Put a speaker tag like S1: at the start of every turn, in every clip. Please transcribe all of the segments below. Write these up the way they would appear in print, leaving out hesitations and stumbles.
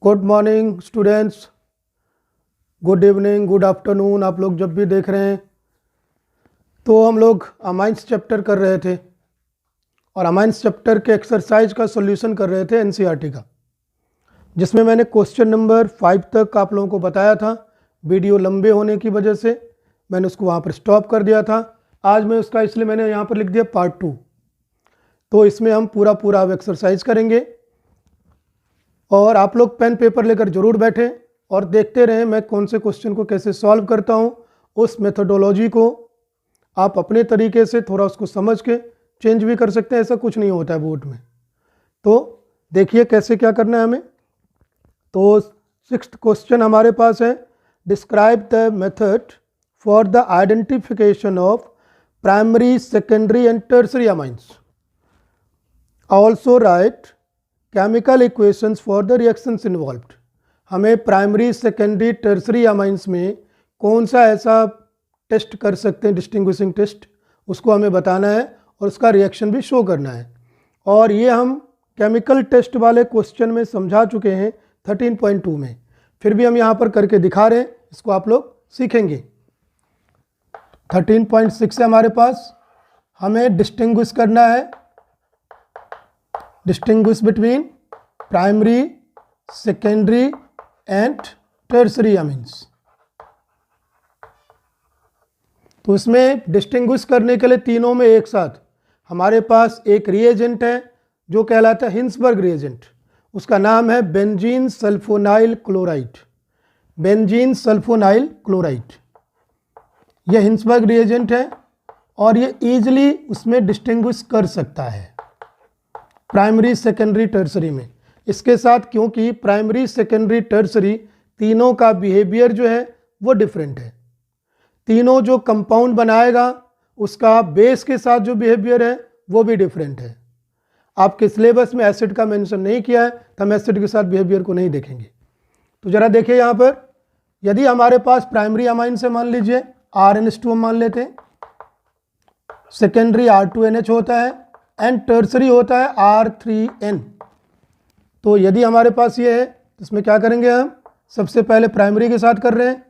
S1: Good morning students, good evening, good afternoon. आप लोग जब भी देख रहे हैं तो हम लोग अमाइंस चैप्टर कर रहे थे और अमाइंस चैप्टर के एक्सरसाइज का सॉल्यूशन कर रहे थे एनसीईआरटी का, जिसमें मैंने क्वेश्चन नंबर 5 तक आप लोगों को बताया था। वीडियो लंबे होने की वजह से मैंने उसको वहाँ पर स्टॉप कर दिया था। आज मैं उसका इसलिए मैंने यहाँ पर लिख दिया पार्ट 2। तो इसमें हम पूरा अब एक्सरसाइज करेंगे और आप लोग पेन पेपर लेकर जरूर बैठें और देखते रहें मैं कौन से क्वेश्चन को कैसे सॉल्व करता हूँ। उस मेथोडोलॉजी को आप अपने तरीके से थोड़ा उसको समझ के चेंज भी कर सकते हैं, ऐसा कुछ नहीं होता है बोर्ड में। तो देखिए कैसे क्या करना है हमें। तो 6th क्वेश्चन हमारे पास है, describe the method for the identification of primary, secondary and tertiary amines. Also right chemical equations for the reactions involved. हमें प्राइमरी, सेकेंडरी, टर्सरी अमाइंस में कौन सा ऐसा टेस्ट कर सकते हैं, डिस्टिंग्विशिंग टेस्ट, उसको हमें बताना है और उसका रिएक्शन भी शो करना है। और ये हम केमिकल टेस्ट वाले क्वेश्चन में समझा चुके हैं 13.2 में, फिर भी हम यहाँ पर करके दिखा रहे हैं, इसको आप लोग सीखेंगे। 13.6 है हमारे पास, हमें डिस्टिंग्विश करना है, distinguish between primary, secondary and tertiary amines. तो इसमें डिस्टिंग्विश करने के लिए तीनों में एक साथ हमारे पास एक रिएजेंट है जो कहलाता है हिंसबर्ग रिएजेंट। उसका नाम है benzene sulfonyl chloride. Benzene sulfonyl chloride यह हिंसबर्ग रिएजेंट है और ये ईजिली उसमें डिस्टिंग्विश कर सकता है प्राइमरी, सेकेंडरी, टर्सरी में। इसके साथ क्योंकि प्राइमरी, सेकेंडरी, टर्सरी तीनों का बिहेवियर जो है वो डिफरेंट है। तीनों जो कंपाउंड बनाएगा उसका बेस के साथ जो बिहेवियर है वो भी डिफरेंट है। आपके सिलेबस में एसिड का मेंशन नहीं किया है तो हम एसिड के साथ बिहेवियर को नहीं देखेंगे। तो जरा देखिए यहाँ पर, यदि हमारे पास प्राइमरी अमाइन से मान लीजिए RNH2 हम मान लेते हैं, सेकेंडरी R2NH होता है एंड टर्सरी होता है R3N। तो यदि हमारे पास ये है तो इसमें क्या करेंगे हम, सबसे पहले प्राइमरी के साथ कर रहे हैं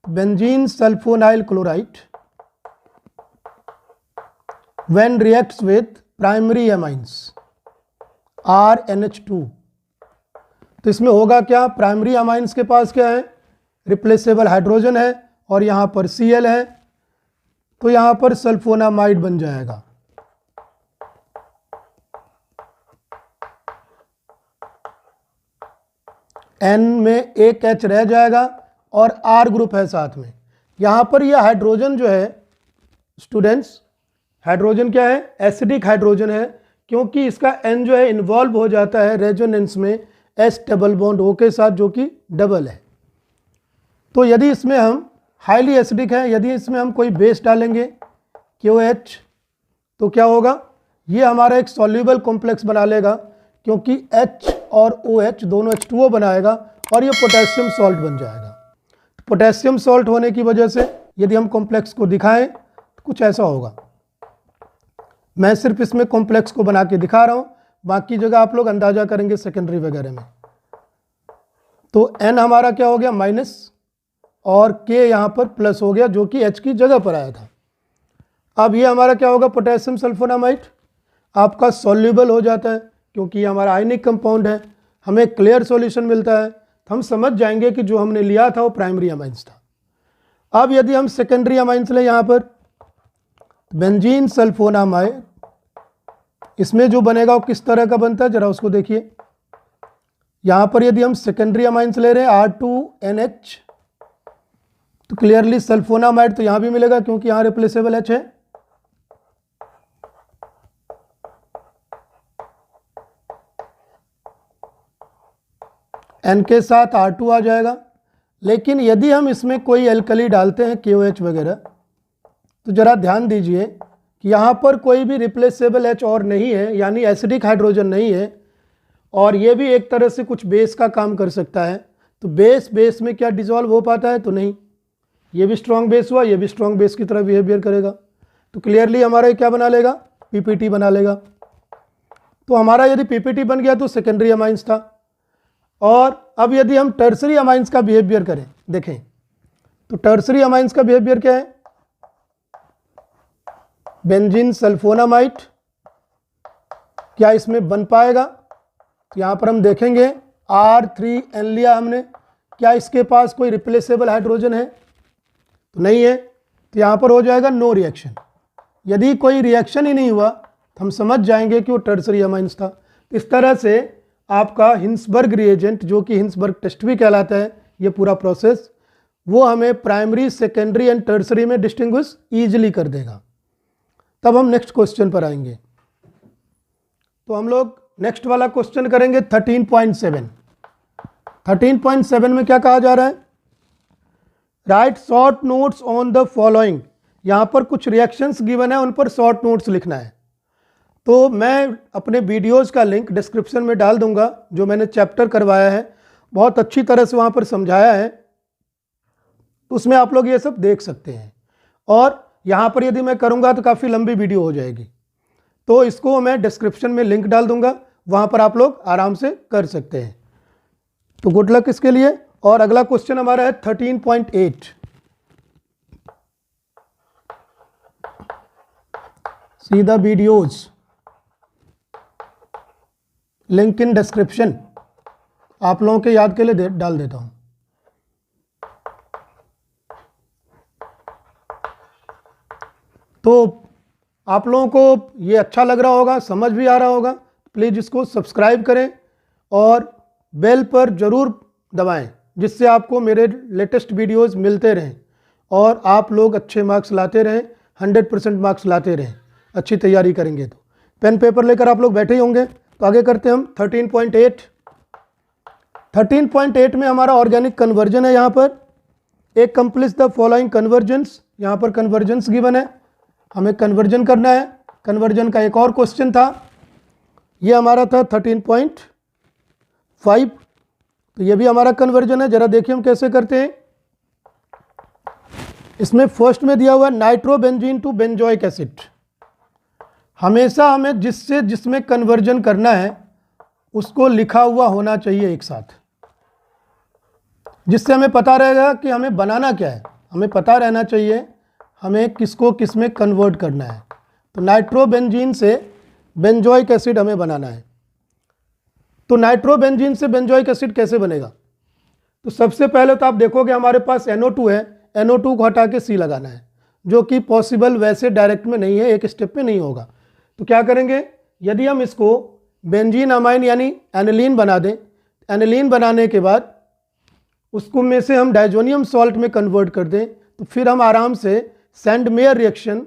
S1: benzene sulfonyl chloride when reacts with primary amines RNH2। तो इसमें होगा क्या, प्राइमरी अमाइंस के पास क्या है, रिप्लेसेबल हाइड्रोजन है और यहाँ पर Cl है, तो यहाँ पर सल्फोनामाइड बन जाएगा। N में एक H रह जाएगा और R ग्रुप है साथ में। यहाँ पर यह हाइड्रोजन जो है स्टूडेंट्स, हाइड्रोजन क्या है, एसिडिक हाइड्रोजन है, क्योंकि इसका N जो है इन्वॉल्व हो जाता है रेजोनेंस में S डबल बॉन्ड O के साथ जो कि डबल है। तो यदि इसमें हम हाईली एसिडिक है, यदि इसमें हम कोई बेस डालेंगे KOH तो क्या होगा, ये हमारा एक सॉल्यूबल कॉम्प्लेक्स बना लेगा, क्योंकि H और OH दोनों H2O बनाएगा और ये पोटेशियम सॉल्ट बन जाएगा। पोटेशियम सॉल्ट होने की वजह से यदि हम कॉम्प्लेक्स को दिखाएं तो कुछ ऐसा होगा। मैं सिर्फ इसमें कॉम्प्लेक्स को बना के दिखा रहा हूं, बाकी जगह आप लोग अंदाजा करेंगे सेकेंडरी वगैरह में। तो N हमारा क्या हो गया माइनस और K यहाँ पर प्लस हो गया, जो कि H की जगह पर आया था। अब ये हमारा क्या होगा, पोटेशियम सल्फोनामाइड आपका सॉल्यूबल हो जाता है, क्योंकि ये हमारा आयनिक कंपाउंड है, हमें क्लियर सॉल्यूशन मिलता है, तो हम समझ जाएंगे कि जो हमने लिया था वो प्राइमरी अमाइंस था। अब यदि हम सेकेंडरी अमाइंस लें, यहाँ पर बेंजीन सल्फोनामाइड, इसमें जो बनेगा वो किस तरह का बनता है जरा उसको देखिए। यहाँ पर यदि हम सेकेंडरी अमाइंस ले रहे हैं R2NH, तो क्लियरली सल्फोनामाइड तो यहाँ भी मिलेगा क्योंकि यहाँ रिप्लेसेबल H है। N के साथ R2 आ जाएगा। लेकिन यदि हम इसमें कोई एल्कली डालते हैं KOH वगैरह, तो ज़रा ध्यान दीजिए कि यहाँ पर कोई भी रिप्लेसेबल H और नहीं है, यानी एसिडिक हाइड्रोजन नहीं है, और ये भी एक तरह से कुछ बेस का काम कर सकता है। तो बेस में क्या डिजॉल्व हो पाता है, तो नहीं। ये भी स्ट्रॉन्ग बेस हुआ, ये भी स्ट्रॉन्ग बेस की तरह बिहेवियर करेगा, तो क्लियरली हमारा क्या बना लेगा, PPT बना लेगा। तो हमारा यदि PPT बन गया तो सेकेंडरी अमाइंस था। और अब यदि हम टर्सरी अमाइंस का बिहेवियर करें, देखें तो टर्सरी अमाइंस का बिहेवियर क्या है, बेंजीन सल्फोनामाइड, क्या इसमें बन पाएगा? तो यहाँ पर हम देखेंगे R3N लिया हमने, क्या इसके पास कोई रिप्लेसेबल हाइड्रोजन है? तो नहीं है, तो यहाँ पर हो जाएगा नो रिएक्शन। यदि कोई रिएक्शन ही नहीं हुआ तो हम समझ जाएंगे कि वो टर्सरी अमाइंस था। इस तरह से आपका हिंसबर्ग रिएजेंट, जो कि हिंसबर्ग टेस्ट भी कहलाता है, ये पूरा प्रोसेस वो हमें प्राइमरी, सेकेंडरी एंड टर्सरी में डिस्टिंग्विश ईजिली कर देगा। तब हम नेक्स्ट क्वेश्चन पर आएंगे। तो हम लोग नेक्स्ट वाला क्वेश्चन करेंगे 13.7। 13.7 में क्या कहा जा रहा है? Right short notes on the following. यहाँ पर कुछ रिएक्शंस गिवन है, उन पर शॉर्ट नोट्स लिखना है। तो मैं अपने वीडियोज़ का लिंक डिस्क्रिप्शन में डाल दूंगा, जो मैंने चैप्टर करवाया है, बहुत अच्छी तरह से वहाँ पर समझाया है, उसमें आप लोग ये सब देख सकते हैं। और यहाँ पर यदि मैं करूँगा तो काफ़ी लंबी वीडियो हो जाएगी, तो इसको मैं डिस्क्रिप्शन में लिंक डाल दूंगा, वहाँ पर आप लोग आराम से कर सकते हैं। तो गुड लक इसके लिए। और अगला क्वेश्चन हमारा है 13.8। See the videos, link in description, आप लोगों के याद के लिए डाल देता हूं। तो आप लोगों को ये अच्छा लग रहा होगा, समझ भी आ रहा होगा, प्लीज़ इसको सब्सक्राइब करें और बेल पर ज़रूर दबाएं, जिससे आपको मेरे लेटेस्ट वीडियोस मिलते रहें और आप लोग अच्छे मार्क्स लाते रहें, 100% मार्क्स लाते रहें, अच्छी तैयारी करेंगे तो। पेन पेपर लेकर आप लोग बैठे ही होंगे। तो आगे करते हैं हम 13.8। 13.8 में हमारा ऑर्गेनिक कन्वर्जन है। यहाँ पर एक कंप्लीट द फॉलोइंग कन्वर्जेंस, यहाँ पर कन्वर्जेंस गिवन है, हमें कन्वर्जन करना है। कन्वर्जन का एक और क्वेश्चन था, ये हमारा था 13.5। तो ये भी हमारा कन्वर्जन है। जरा देखिए हम कैसे करते हैं। इसमें फर्स्ट में दिया हुआ है नाइट्रोबेंजीन टू बेंजोइक एसिड। हमेशा हमें जिसमें कन्वर्जन करना है उसको लिखा हुआ होना चाहिए एक साथ, जिससे हमें पता रहेगा कि हमें बनाना क्या है। हमें पता रहना चाहिए हमें किसको किस में कन्वर्ट करना है। तो नाइट्रोबेंजीन से बेंजोइक एसिड हमें बनाना है। तो नाइट्रोबेंजीन से बेंजोइक एसिड कैसे बनेगा? तो सबसे पहले तो आप देखोगे हमारे पास NO2 है, NO2 को हटा के C लगाना है, जो कि पॉसिबल वैसे डायरेक्ट में नहीं है, एक स्टेप में नहीं होगा। तो क्या करेंगे, यदि हम इसको बेंजीन अमाइन यानी एनिलीन बना दें, एनिलीन बनाने के बाद उसको में से हम डाइजोनियम सॉल्ट में कन्वर्ट कर दें, तो फिर हम आराम से सैंडमेयर रिएक्शन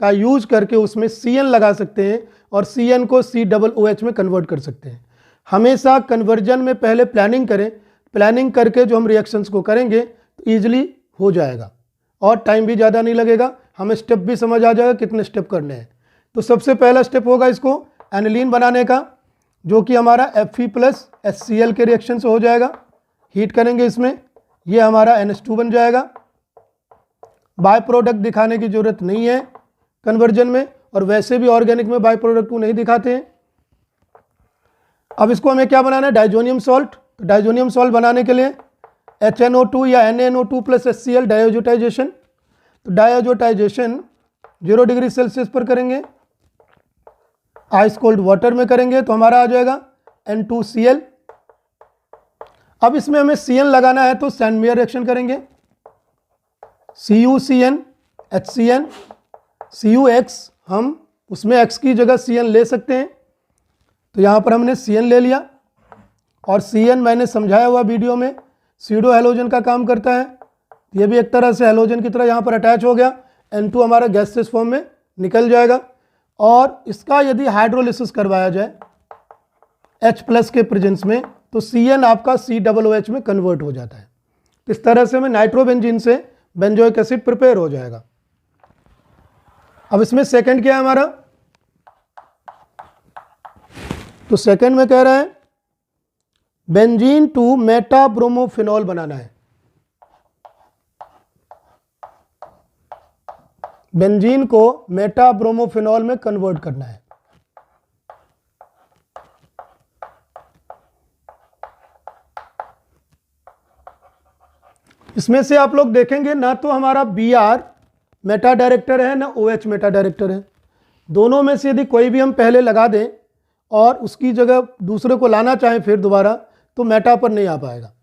S1: का यूज करके उसमें CN लगा सकते हैं और CN को COOH में कन्वर्ट कर सकते हैं। हमेशा कन्वर्जन में पहले प्लानिंग करें, प्लानिंग करके जो हम रिएक्शंस को करेंगे तो ईजिली हो जाएगा और टाइम भी ज़्यादा नहीं लगेगा, हमें स्टेप भी समझ आ जाएगा कितने स्टेप करने हैं। तो सबसे पहला स्टेप होगा इसको एनिलीन बनाने का, जो कि हमारा Fe+HCl के रिएक्शन से हो जाएगा। हीट करेंगे इसमें, ये हमारा NH2 बन जाएगा। बाय प्रोडक्ट दिखाने की ज़रूरत नहीं है कन्वर्जन में, और वैसे भी ऑर्गेनिक में बाय प्रोडक्ट को नहीं दिखाते हैं। अब इसको हमें क्या बनाना है, डाइजोनियम सॉल्ट। तो डाइजोनियम सॉल्ट बनाने के लिए HNO2 या NaNO2 + HCl डायोजोटाइजेशन। तो डायोजोटाइजेशन 0 डिग्री सेल्सियस पर करेंगे, आइस कोल्ड वाटर में करेंगे, तो हमारा आ जाएगा N2Cl। अब इसमें हमें CN लगाना है, तो सैंडमेयर रिएक्शन करेंगे, CuCN HCN CuX, हम उसमें X की जगह CN ले सकते हैं। तो यहाँ पर हमने CN ले लिया, और CN मैंने समझाया हुआ वीडियो में सीडो हेलोजन का काम करता है। ये भी एक तरह से हेलोजन की तरह यहाँ पर अटैच हो गया, N2 हमारा गैसेस फॉर्म में निकल जाएगा। और इसका यदि हाइड्रोलिसिस करवाया जाए H+ के प्रेजेंस में, तो CN आपका COOH में कन्वर्ट हो जाता है। इस तरह से हमें नाइट्रोबेंजीन से बेंजोइक एसिड प्रिपेयर हो जाएगा। अब इसमें सेकंड क्या है हमारा, तो सेकंड में कह रहा है बेंजीन टू मेटाब्रोमोफिनॉल बनाना है। बेंजीन को मेटाब्रोमोफिनॉल में कन्वर्ट करना है। इसमें से आप लोग देखेंगे ना तो हमारा Br मेटा डायरेक्टर है ना OH मेटा डायरेक्टर है। दोनों में से यदि कोई भी हम पहले लगा दें और उसकी जगह दूसरे को लाना चाहें फिर दोबारा, तो मेटा पर नहीं आ पाएगा।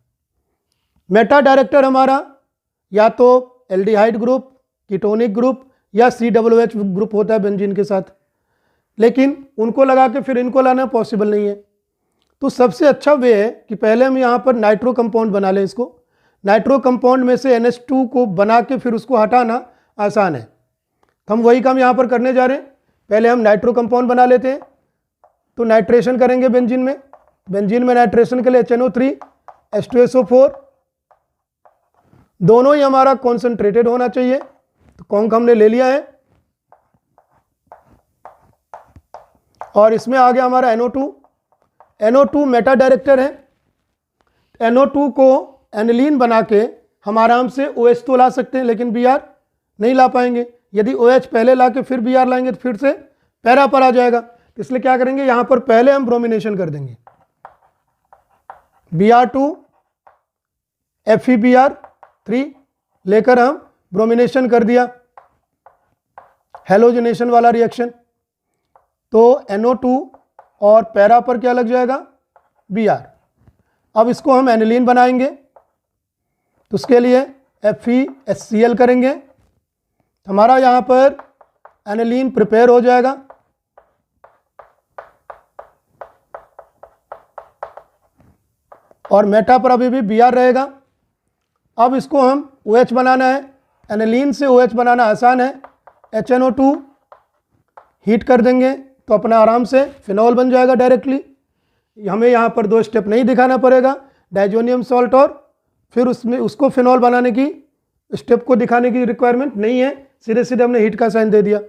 S1: मेटा डायरेक्टर हमारा या तो एल्डिहाइड ग्रुप, कीटोनिक ग्रुप या COOH ग्रुप होता है बेंजीन के साथ, लेकिन उनको लगा के फिर इनको लाना पॉसिबल नहीं है। तो सबसे अच्छा वे है कि पहले हम यहाँ पर नाइट्रो कंपाउंड बना लें। इसको नाइट्रो कंपाउंड में से NH2 को बना के फिर उसको हटाना आसान है। तो हम वही काम यहाँ पर करने जा रहे हैं। पहले हम नाइट्रो कंपाउंड बना लेते हैं। तो नाइट्रेशन करेंगे बेंजीन में। बेंजीन में नाइट्रेशन के लिए HNO3 H2SO4, दोनों ही हमारा कॉन्सेंट्रेटेड होना चाहिए। तो कॉन्क हमने ले लिया है और इसमें आ गया हमारा NO2। NO2 मेटा डायरेक्टर है। NO2 को एनिलीन बना के हम आराम से OH तो ला सकते हैं, लेकिन Br नहीं ला पाएंगे। यदि OH पहले ला के फिर Br लाएंगे तो फिर से पैरा पर आ जाएगा। तो इसलिए क्या करेंगे, यहाँ पर पहले हम ब्रोमिनेशन कर देंगे। Br2 FeBr3 लेकर हम ब्रोमिनेशन कर दिया, हेलोजनेशन वाला रिएक्शन। तो NO2 और पैरा पर क्या लग जाएगा, Br। अब इसको हम एनिलीन बनाएंगे, तो उसके लिए FeHCl करेंगे। हमारा यहाँ पर एनिलीन प्रिपेयर हो जाएगा। और मेटा पर अभी भी Br रहेगा। अब इसको हम OH बनाना है। एनिलीन से OH बनाना आसान है। HNO2 हीट कर देंगे तो अपना आराम से फिनॉल बन जाएगा डायरेक्टली। हमें यहाँ पर 2 स्टेप नहीं दिखाना पड़ेगा, डाइजोनियम सॉल्ट और फिर उसमें उसको फिनॉल बनाने की स्टेप को दिखाने की रिक्वायरमेंट नहीं है। सीधे सीधे हमने हीट का साइन दे दिया।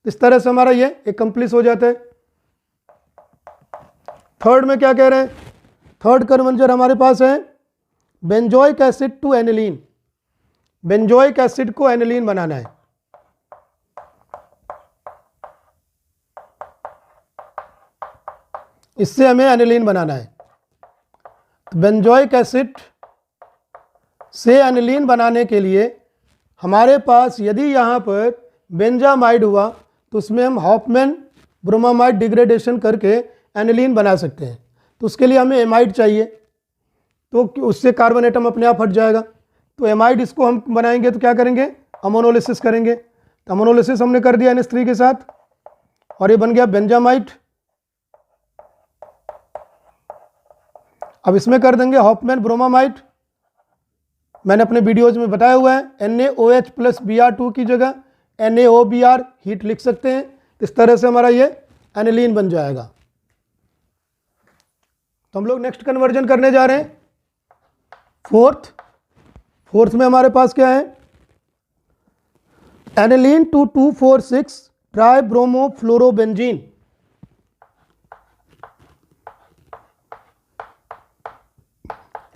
S1: इस तरह से हमारा ये एक कंप्लीट हो जाता है। थर्ड में क्या कह रहे हैं, थर्ड कन्वर्जन हमारे पास है benzoic acid to aniline. Benzoic acid को एनिलीन बनाना है। इससे हमें एनिलीन बनाना है। तो बेंजोइक एसिड से एनिलीन बनाने के लिए हमारे पास यदि यहाँ पर बेंजामाइड हुआ तो उसमें हम हॉफमैन ब्रोमामाइड डिग्रेडेशन करके एनिलीन बना सकते हैं। तो उसके लिए हमें एमाइड चाहिए, तो उससे कार्बन एटम अपने आप हट जाएगा। तो एमाइड इसको हम बनाएंगे तो क्या करेंगे, अमोनोलिसिस करेंगे। तो अमोनोलिसिस हमने कर दिया NH3 के साथ और ये बन गया बेंजामाइड। अब इसमें कर देंगे हॉफमैन ब्रोमामाइड। मैंने अपने वीडियोज में बताया हुआ है NaOH प्लस Br2 की जगह NaOBr हीट लिख सकते हैं। इस तरह से हमारा ये एनिलीन बन जाएगा। तो हम लोग नेक्स्ट कन्वर्जन करने जा रहे हैं फोर्थ में हमारे पास क्या है, एनिलीन टू 2,4,6 ट्राइब्रोमोफ्लोरोबेंजीन।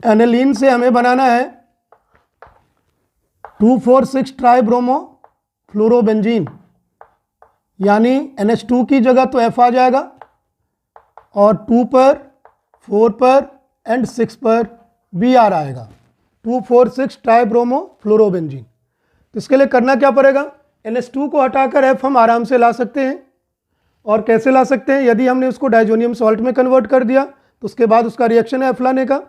S1: एनिलीन से हमें बनाना है 2,4,6 ट्राइब्रोमोफ्लोरोबेंजीन, यानी NH2 की जगह तो F आ जाएगा और 2 पर 4 पर एंड 6 पर Br आएगा। 2,4,6 ट्राइब्रोमोफ्लोरोबेंजीन। तो इसके लिए करना क्या पड़ेगा, NH2 को हटाकर F हम आराम से ला सकते हैं। और कैसे ला सकते हैं, यदि हमने उसको डाइजोनियम सॉल्ट में कन्वर्ट कर दिया तो उसके बाद उसका रिएक्शन है F लाने का,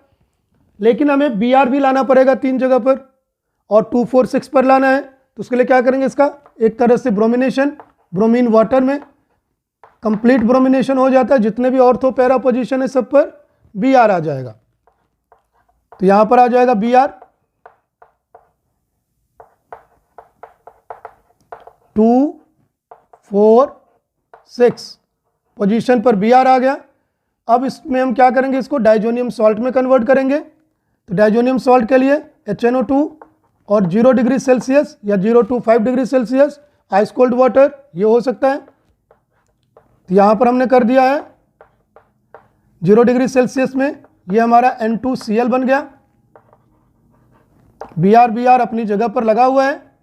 S1: लेकिन हमें Br भी लाना पड़ेगा 3 जगह पर और 2,4,6 पर लाना है। तो उसके लिए क्या करेंगे, इसका एक तरह से ब्रोमिनेशन, ब्रोमीन वाटर में कंप्लीट ब्रोमिनेशन हो जाता है। जितने भी ऑर्थो पैरा पोजीशन है सब पर Br आ जाएगा। तो यहां पर आ जाएगा Br 2,4,6 पोजीशन पर Br आ गया। अब इसमें हम क्या करेंगे, इसको डाइजोनियम सॉल्ट में कन्वर्ट करेंगे। तो डाइजोनियम सॉल्ट के लिए HNO2 और 0 डिग्री सेल्सियस या 0 to 5 degree Celsius ice cold water ये हो सकता है। तो यहाँ पर हमने कर दिया है 0 डिग्री सेल्सियस में, ये हमारा N2Cl बन गया। Br अपनी जगह पर लगा हुआ है।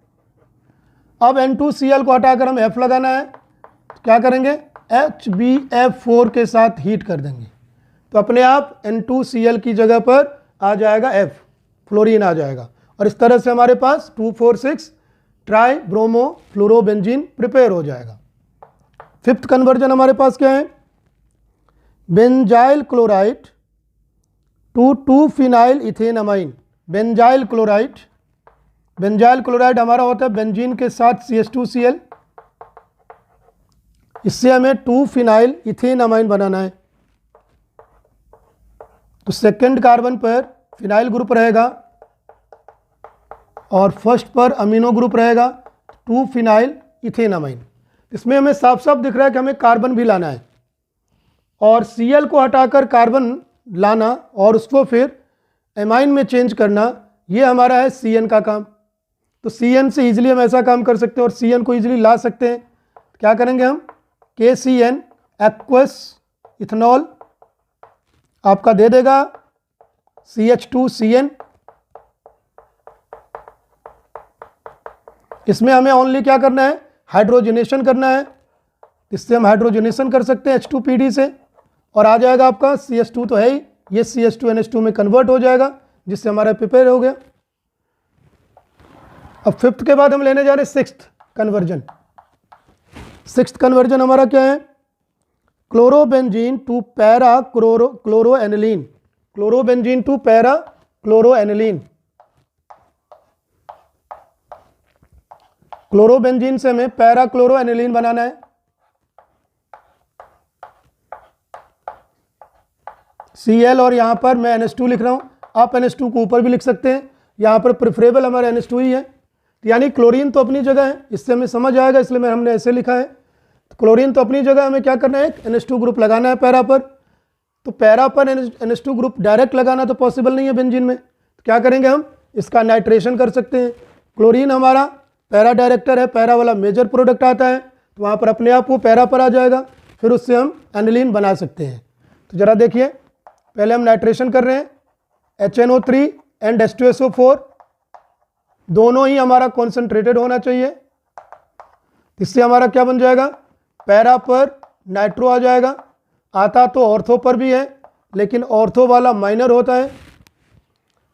S1: अब N2Cl को हटाकर हम F लगाना है। तो क्या करेंगे, HbF4 के साथ हीट कर देंगे तो अपने आप N2Cl की जगह पर आ जाएगा F, फ्लोरीन आ जाएगा। और इस तरह से हमारे पास 2,4,6 ट्राई ब्रोमो फ्लोरोबेंजीन प्रिपेयर हो जाएगा। फिफ्थ कन्वर्जन हमारे पास क्या है, बेंजाइल क्लोराइड टू 2-फिनाइल इथेनामाइन। बेंजाइल क्लोराइड हमारा होता है बेंजीन के साथ CH2Cl, इससे हमें 2-फिनाइल इथेनामाइन बनाना है। तो सेकंड कार्बन पर फिनाइल ग्रुप रहेगा और फर्स्ट पर अमीनो ग्रुप रहेगा 2-फिनाइल इथेनामाइन। इसमें हमें साफ साफ दिख रहा है कि हमें कार्बन भी लाना है और Cl को हटाकर कार्बन लाना और उसको फिर एमाइन में चेंज करना, ये हमारा है Cn का काम। तो Cn से इजीली हम ऐसा काम कर सकते हैं और Cn को इजीली ला सकते हैं। क्या करेंगे हम, KCN एक्वस इथेनॉल आपका दे देगा CH2Cn। इसमें हमें ओनली क्या करना है, हाइड्रोजनेशन करना है। इससे हम हाइड्रोजनेशन कर सकते हैं H2PD से और आ जाएगा आपका CH2 तो है ही, ये CH2NH2 में कन्वर्ट हो जाएगा जिससे हमारा प्रिपेयर हो गया। अब फिफ्थ के बाद हम लेने जा रहे हैं सिक्स्थ कन्वर्जन। सिक्स्थ कन्वर्जन हमारा क्या है, chlorobenzene to para chloroaniline. Chlorobenzene to para chloroaniline. Chlorobenzene से हमें पैरा क्लोरोएनिलीन बनाना है। Cl और यहाँ पर मैं NH2 लिख रहा हूँ, आप NH2 को ऊपर भी लिख सकते हैं, यहाँ पर प्रेफरेबल हमारा NH2 ही है। यानी क्लोरीन तो अपनी जगह है, इससे हमें समझ आएगा इसलिए हमने ऐसे लिखा है। तो क्लोरीन तो अपनी जगह, हमें क्या करना है, NH2 ग्रुप लगाना है पैरा पर। तो पैरा पर NH2 ग्रुप डायरेक्ट लगाना तो पॉसिबल नहीं है बेंजीन में, तो क्या करेंगे हम, इसका नाइट्रेशन कर सकते हैं। क्लोरीन हमारा पैरा डायरेक्टर है, पैरा वाला मेजर प्रोडक्ट आता है, तो वहाँ पर अपने आप वो पैरा पर आ जाएगा, फिर उससे हम एनिलीन बना सकते हैं। तो ज़रा देखिए, पहले हम नाइट्रेशन कर रहे हैं, HNO3 एंड H2SO4 दोनों ही हमारा कॉन्सेंट्रेटेड होना चाहिए। इससे हमारा क्या बन जाएगा, पैरा पर नाइट्रो आ जाएगा। आता तो ऑर्थो पर भी है लेकिन ऑर्थो वाला माइनर होता है।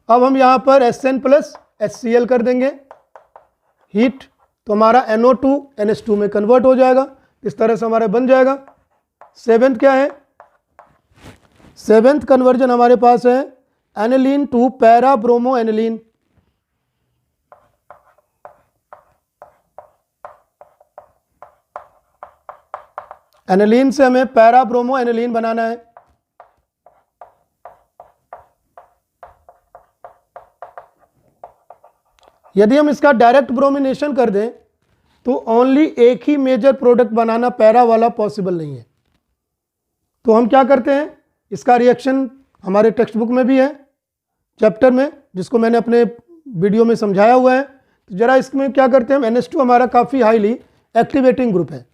S1: अब हम यहाँ पर SN प्लस HCl कर देंगे, हीट, तो हमारा NO2 NH2 में कन्वर्ट हो जाएगा। इस तरह से हमारा बन जाएगा। सेवेंथ क्या है, सेवेंथ कन्वर्जन हमारे पास है aniline to para bromo aniline. Aniline से हमें पैरा ब्रोमो एनिलीन बनाना है। यदि हम इसका डायरेक्ट ब्रोमिनेशन कर दें तो ओनली एक ही मेजर प्रोडक्ट बनाना पैरा वाला पॉसिबल नहीं है। तो हम क्या करते हैं, इसका रिएक्शन हमारे टेक्स्ट बुक में भी है चैप्टर में, जिसको मैंने अपने वीडियो में समझाया हुआ है। तो जरा इसमें क्या करते हैं, NH2 हमारा काफ़ी हाईली एक्टिवेटिंग ग्रुप है,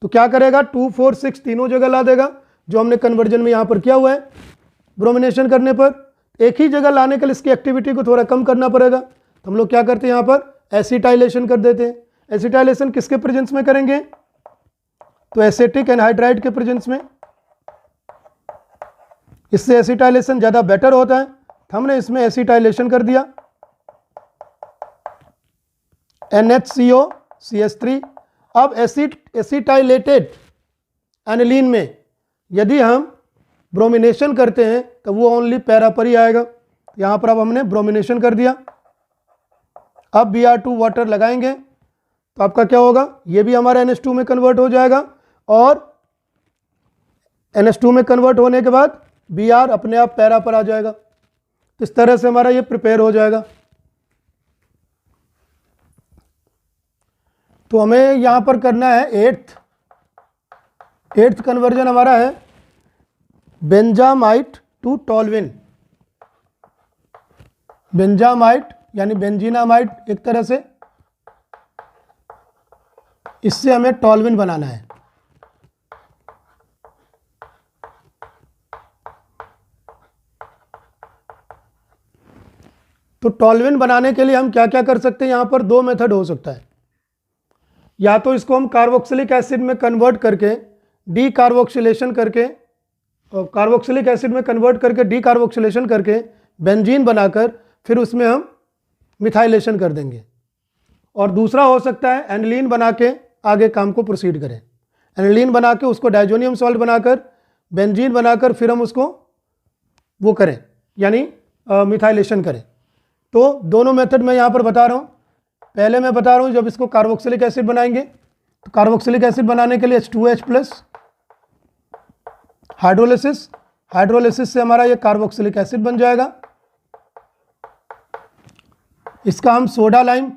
S1: तो क्या करेगा 2, 4, 6 तीनों जगह ला देगा, जो हमने कन्वर्जन में यहाँ पर किया हुआ है। ब्रोमिनेशन करने पर एक ही जगह लाने के लिए इसकी एक्टिविटी को थोड़ा कम करना पड़ेगा, तो हम लोग क्या करते हैं, यहाँ पर एसिटाइलेशन कर देते हैं। एसिटाइलेशन किसके प्रेजेंस में करेंगे, तो एसिटिक एनहाइड्राइड के प्रेजेंस में। इससे एसिटाइलेशन ज़्यादा बेटर होता है, हमने इसमें एसिटाइलेशन कर दिया, NHCO CH3। अब एसिटाइलेटेड एनिलीन में यदि हम ब्रोमिनेशन करते हैं तो वो ओनली पैरा पर ही आएगा। यहाँ पर अब हमने ब्रोमिनेशन कर दिया। अब Br2 वाटर लगाएंगे तो आपका क्या होगा, ये भी हमारा NH2 में कन्वर्ट हो जाएगा और NH2 में कन्वर्ट होने के बाद Br अपने आप पैरा पर आ जाएगा। इस तरह से हमारा ये प्रिपेयर हो जाएगा। तो हमें यहाँ पर करना है एट्थ कन्वर्जन हमारा है बेंजामाइट टू टॉल्विन। बेंजामाइट यानी बेंजीनामाइट एक तरह से, इससे हमें टॉल्विन बनाना है। तो टॉल्विन बनाने के लिए हम क्या क्या कर सकते हैं, यहाँ पर दो मेथड हो सकता है। या तो इसको हम कार्बोक्सिलिक एसिड में कन्वर्ट करके डी कार्बोक्सिलेशन करके, कार्बोक्सिलिक एसिड में कन्वर्ट करके डी कार्बोक्सिलेशन करके बेंजीन बनाकर फिर उसमें हम मिथाइलेशन कर देंगे। और दूसरा हो सकता है एनिलीन बना के आगे काम को प्रोसीड करें। एनिलीन बना के उसको डाइजोनियम सॉल्ट बनाकर बेंजीन बनाकर फिर हम उसको वो करें, यानी मिथाइलेशन करें। तो दोनों मेथड मैं यहाँ पर बता रहा हूँ। पहले मैं बता रहा हूँ जब इसको कार्बोक्सिलिक एसिड बनाएंगे तो कार्बोक्सिलिक एसिड बनाने के लिए H2OH+ हाइड्रोलिसिस, हाइड्रोलिसिस से हमारा ये कार्बोक्सिलिक एसिड बन जाएगा। इसका हम सोडा लाइम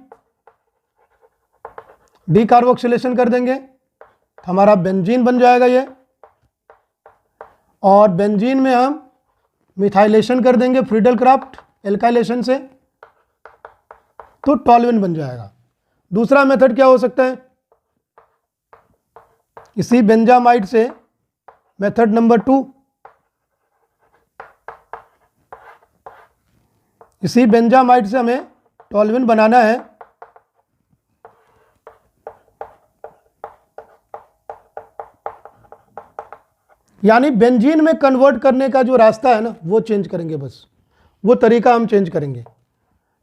S1: डीकार्बोक्सिलेशन कर देंगे तो हमारा बेंजीन बन जाएगा ये। और बेंजीन में हम मिथाइलेशन कर देंगे फ्रीडल क्राफ्ट एल्काइलेशन से, तो टॉल्यूइन बन जाएगा। दूसरा मेथड क्या हो सकता है, इसी बेंजामाइड से मेथड नंबर 2, इसी बेंजामाइड से हमें टॉल्यूइन बनाना है। यानी बेंजीन में कन्वर्ट करने का जो रास्ता है ना वो चेंज करेंगे, बस वो तरीका हम चेंज करेंगे।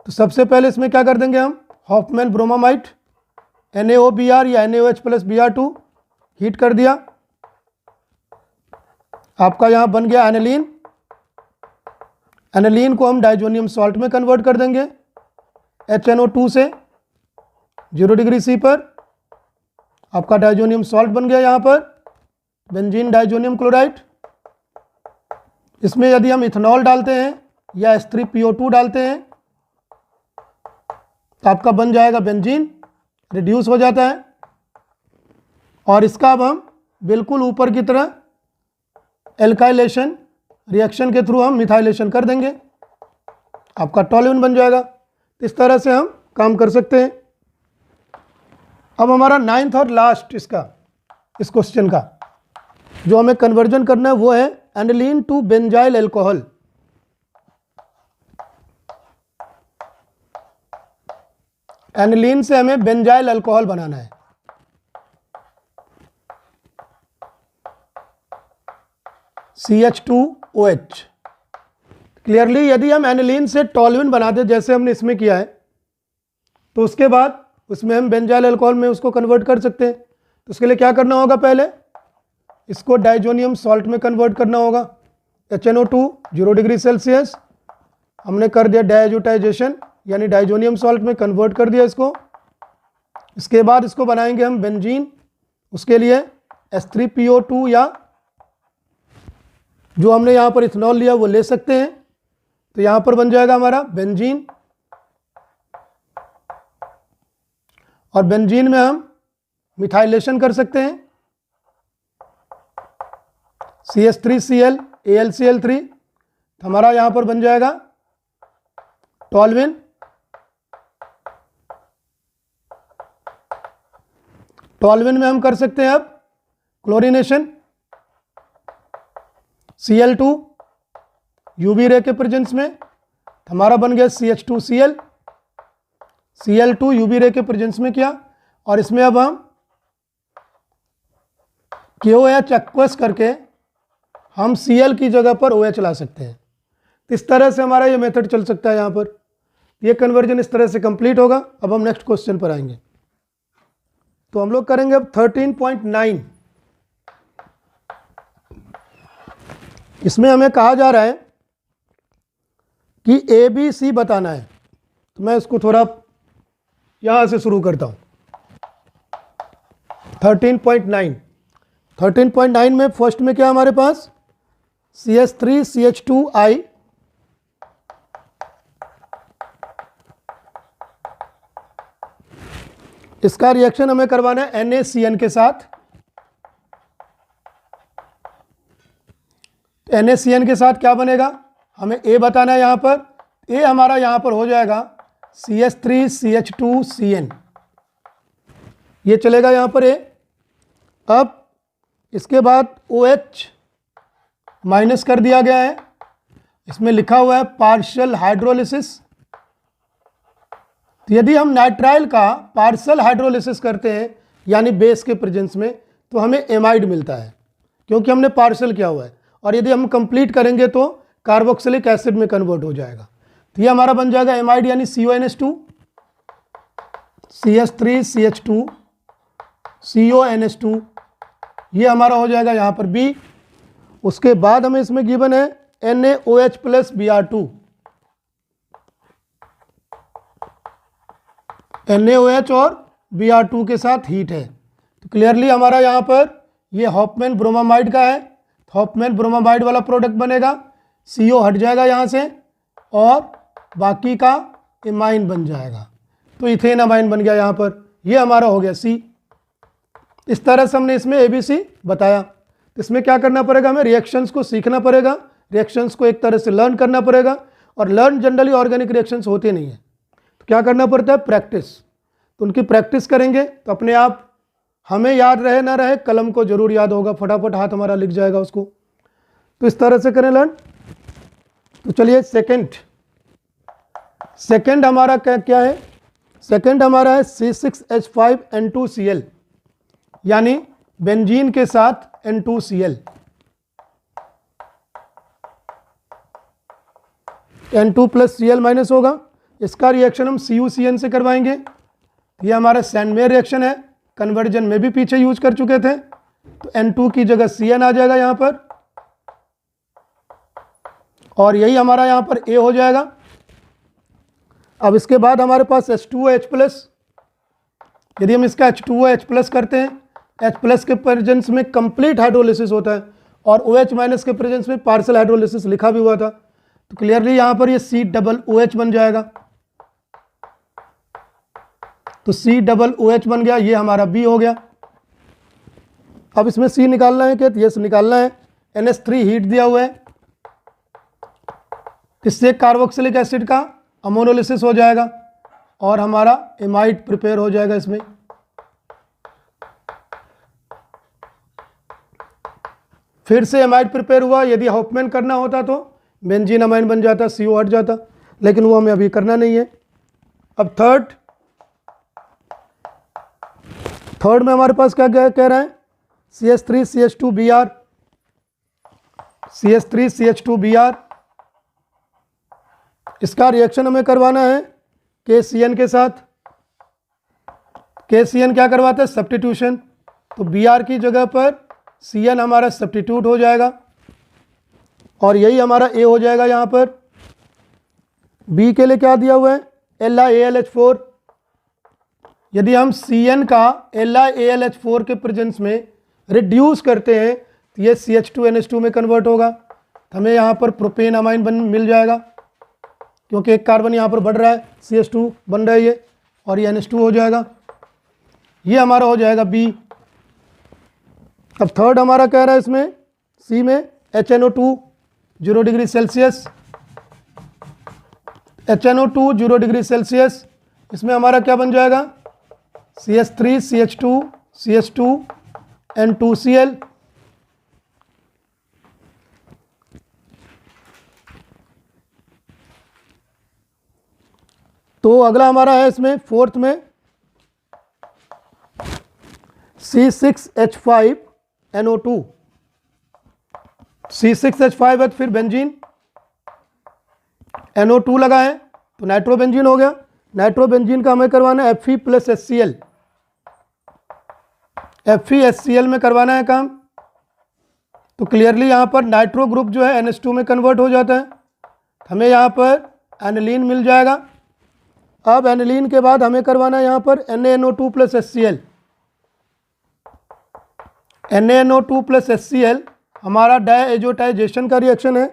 S1: तो सबसे पहले इसमें क्या कर देंगे हम, हॉफमैन ब्रोमामाइड NaOBr या NaOH+Br2 हीट कर दिया, आपका यहाँ बन गया एनिलीन। एनिलीन को हम डाइजोनियम सॉल्ट में कन्वर्ट कर देंगे HNO2 से 0 डिग्री C पर, आपका डाइजोनियम सॉल्ट बन गया यहाँ पर बेंजीन डाइजोनियम क्लोराइड। इसमें यदि हम इथेनॉल डालते हैं या H3PO2 डालते हैं तो आपका बन जाएगा बेंजीन, रिड्यूस हो जाता है। और इसका अब हम बिल्कुल ऊपर की तरह एल्काइलेशन रिएक्शन के थ्रू हम मिथाइलेशन कर देंगे, आपका टॉल्यूइन बन जाएगा। इस तरह से हम काम कर सकते हैं। अब हमारा 9th और लास्ट इस क्वेश्चन का जो हमें कन्वर्जन करना है वो है aniline to benzyl alcohol. Aniline से हमें बेंजाइल अल्कोहल बनाना है। CH2OH। क्लियरली यदि हम एनिलीन से टॉल्यूइन बनाते जैसे हमने इसमें किया है तो उसके बाद उसमें हम बेंजाइल अल्कोहल में उसको कन्वर्ट कर सकते हैं। तो उसके लिए क्या करना होगा, पहले इसको डाइजोनियम सॉल्ट में कन्वर्ट करना होगा। HNO2 0 डिग्री सेल्सियस हमने कर दिया डायजोटाइजेशन, यानी डाइजोनियम सॉल्ट में कन्वर्ट कर दिया इसको। इसके बाद इसको बनाएंगे हम बेंजीन। उसके लिए H3PO2 या जो हमने यहाँ पर इथेनॉल लिया वो ले सकते हैं। तो यहाँ पर बन जाएगा हमारा बेंजीन, और बेंजीन में हम मिथाइलेशन कर सकते हैं CH3Cl AlCl3, हमारा यहाँ पर बन जाएगा टॉल्यूइन। टॉल्यूइन में हम कर सकते हैं अब क्लोरीनेशन Cl2 UV रे के प्रेजेंस में, हमारा बन गया CH2Cl। Cl2 UV रे के प्रेजेंस में किया, और इसमें अब हम KOH एक्वस करके हम Cl की जगह पर OH ला सकते हैं। इस तरह से हमारा ये मेथड चल सकता है। यहाँ पर ये कन्वर्जन इस तरह से कंप्लीट होगा। अब हम नेक्स्ट क्वेश्चन पर आएंगे। तो हम लोग करेंगे अब 13.9। इसमें हमें कहा जा रहा है कि ABC बताना है। तो मैं इसको थोड़ा यहाँ से शुरू करता हूँ। 13.9 में फर्स्ट में क्या हमारे पास CH3CH2I इसका रिएक्शन हमें करवाना है NaCN के साथ। NaCN के साथ क्या बनेगा, हमें A बताना है। यहाँ पर A हमारा यहाँ पर हो जाएगा CH3CH2CN, ये चलेगा यहाँ पर A। अब इसके बाद OH माइनस कर दिया गया है, इसमें लिखा हुआ है पार्शियल हाइड्रोलिसिस। तो यदि हम नाइट्राइल का पार्शियल हाइड्रोलिसिस करते हैं यानी बेस के प्रेजेंस में, तो हमें एमाइड मिलता है क्योंकि हमने पार्शियल किया हुआ है। और यदि हम कंप्लीट करेंगे तो कार्बोक्सिलिक एसिड में कन्वर्ट हो जाएगा। तो ये हमारा बन जाएगा एमाइड यानी CONH2, CH3CH2 CONH2, ये हमारा हो जाएगा यहाँ पर B। उसके बाद हमें इसमें गिवन है NaOH प्लस Br2, NaOH और Br2 के साथ हीट है। तो क्लियरली हमारा यहाँ पर ये हॉफमैन ब्रोमामाइड का है, हॉफमैन ब्रोमामाइड वाला प्रोडक्ट बनेगा, CO हट जाएगा यहाँ से और बाकी का एमाइन बन जाएगा, तो इथेन अमाइन बन गया यहाँ पर। ये हमारा हो गया C। इस तरह से हमने इसमें ABC बताया। तो इसमें क्या करना पड़ेगा, हमें रिएक्शंस को सीखना पड़ेगा, रिएक्शंस को एक तरह से लर्न करना पड़ेगा, और लर्न जनरली ऑर्गेनिक रिएक्शंस होते नहीं है, तो क्या करना पड़ता है, प्रैक्टिस। तो उनकी प्रैक्टिस करेंगे तो अपने आप हमें याद रहे ना रहे, कलम को जरूर याद होगा, फटाफट हाथ हमारा लिख जाएगा उसको। तो इस तरह से करें लर्न। तो चलिए सेकंड हमारा क्या है, सेकंड हमारा है C6H5N2Cl, यानी बेंजीन के साथ N2Cl, N2 plus Cl minus होगा। इसका रिएक्शन हम CuCN से करवाएंगे। ये हमारा सैंडमेयर रिएक्शन है, कन्वर्जन में भी पीछे यूज कर चुके थे, तो N2 की जगह Cn आ जाएगा यहाँ पर, और यही हमारा यहाँ पर A हो जाएगा। अब इसके बाद हमारे पास H2OH प्लस, यदि हम इसका H2OH प्लस करते हैं, H प्लस के प्रेजेंस में कंप्लीट हाइड्रोलिसिस होता है, और OH माइनस के प्रेजेंस में पार्शियल हाइड्रोलिसिस लिखा भी हुआ था, तो क्लियरली यहाँ पर ये C डबल OH बन जाएगा। तो C डबल OH बन गया, ये हमारा B हो गया। अब इसमें C निकालना है क्या, यस निकालना है। NH3 हीट दिया हुआ है, इससे कार्बोक्सिलिक एसिड का अमोनोलिसिस हो जाएगा और हमारा एमाइड प्रिपेयर हो जाएगा इसमें। फिर से एमाइड प्रिपेयर हुआ, यदि हॉफमैन करना होता तो बेंजीन अमाइन बन जाता, CO हट जाता, लेकिन वो हमें अभी करना नहीं है। अब थर्ड में हमारे पास क्या कह रहा है, CH3CH2Br, CH3CH2Br, इसका रिएक्शन हमें करवाना है KCN के साथ। KCN क्या करवाता है, सब्स्टिट्यूशन, तो Br की जगह पर Cn हमारा सब्स्टिट्यूट हो जाएगा, और यही हमारा A हो जाएगा यहाँ पर। B के लिए क्या दिया हुआ है, LiAlH4, यदि हम Cn का LiAlH4 के प्रेजेंस में रिड्यूस करते हैं तो ये CH2NH2 में कन्वर्ट होगा, तो हमें यहाँ पर प्रोपेन अमाइन मिल जाएगा, क्योंकि एक कार्बन यहाँ पर बढ़ रहा है, CH2 बन रहा है ये, और ये NH2 हो जाएगा। ये हमारा हो जाएगा B। अब थर्ड हमारा कह रहा है इसमें C में HNO2 0 degree Celsius, HNO2 0 degree Celsius, इसमें हमारा क्या बन जाएगा, CH3CH2 CH2 N2Cl। तो अगला हमारा है इसमें फोर्थ में C6H5NO2, C6H5 है, फिर बेंजीन, NO2 लगा है तो नाइट्रोबेंजीन हो गया। नाइट्रोबेंजीन का हमें करवाना है Fe प्लस HCl, FeHCl में करवाना है काम। तो क्लियरली यहाँ पर नाइट्रो ग्रुप जो है NH2 में कन्वर्ट हो जाता है, हमें यहाँ पर एनिलीन मिल जाएगा। अब एनिलीन के बाद हमें करवाना है यहाँ पर NaNO2 plus HCl। NaNO2 plus HCl हमारा डायएजोटाइजेशन का रिएक्शन है,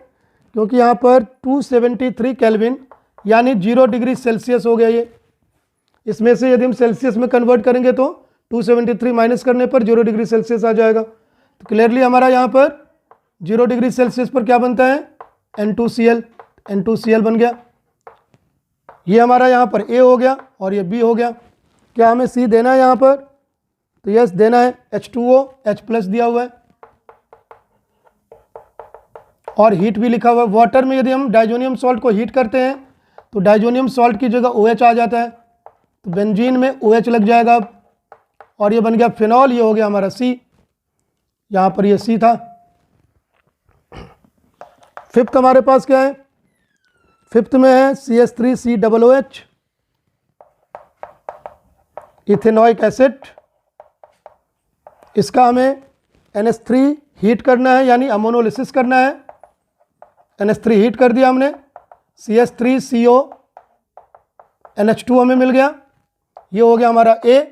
S1: क्योंकि यहाँ पर 273 केल्विन यानी 0 डिग्री सेल्सियस हो गया ये। इसमें से यदि हम सेल्सियस में कन्वर्ट करेंगे तो 273 माइनस करने पर 0 डिग्री सेल्सियस आ जाएगा। तो क्लियरली हमारा यहाँ पर 0 डिग्री सेल्सियस पर क्या बनता है, N2Cl, N2Cl बन गया। ये हमारा यहाँ पर A हो गया और ये B हो गया। क्या हमें C देना है यहाँ पर, तो यस देना है। H2O H प्लस दिया हुआ है और हीट भी लिखा हुआ है। वाटर में यदि हम डाइजोनियम सॉल्ट को हीट करते हैं तो डाइजोनियम सॉल्ट की जगह OH आ जाता है, तो बेंजीन में OH लग जाएगा और ये बन गया फिनॉल। ये हो गया हमारा C, यहाँ पर ये C था। फिफ्थ हमारे पास क्या है, फिफ्थ में है CH3COOH, इथेनॉइक एसिड। इसका हमें NH3 हीट करना है, यानी अमोनोलिसिस करना है। NH3 हीट कर दिया हमने, CH3CO NH2 हमें मिल गया, ये हो गया हमारा A।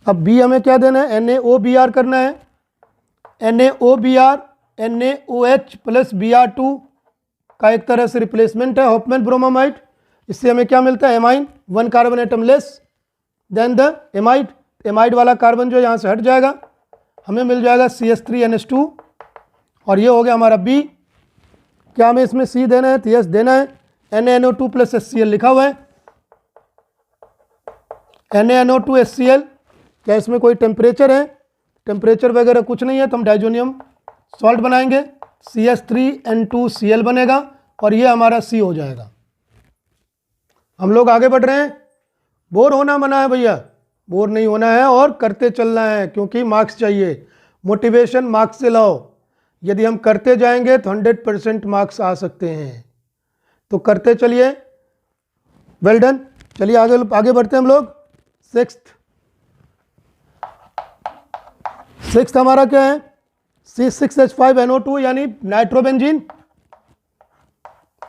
S1: अब B हमें क्या देना है, NaOBr करना है। NaOBr NaOH प्लस Br2 का एक तरह से रिप्लेसमेंट है, हॉफमैन ब्रोमामाइड। इससे हमें क्या मिलता है, amine, 1 carbon atom less than the amide. Amide वाला कार्बन जो यहाँ से हट जाएगा, हमें मिल जाएगा CH3NH2, और ये हो गया हमारा B। क्या हमें इसमें C देना है, तो यस देना है। NaNO2 प्लस HCl लिखा हुआ है, NaNO2 HCl। क्या इसमें कोई टेम्परेचर है, टेम्परेचर वगैरह कुछ नहीं है, तो हम डाइजोनियम सॉल्ट बनाएंगे, CH3N2Cl बनेगा, और ये हमारा C हो जाएगा। हम लोग आगे बढ़ रहे हैं। बोर होना मना है भैया, बोर नहीं होना है और करते चलना है, क्योंकि मार्क्स चाहिए। मोटिवेशन मार्क्स से लाओ, यदि हम करते जाएंगे तो 100% मार्क्स आ सकते हैं, तो करते चलिए। Well done. चलिए आगे बढ़ते हैं हम लोग। सिक्स्थ हमारा क्या है, C6H5NO2 यानी नाइट्रोबेंजीन।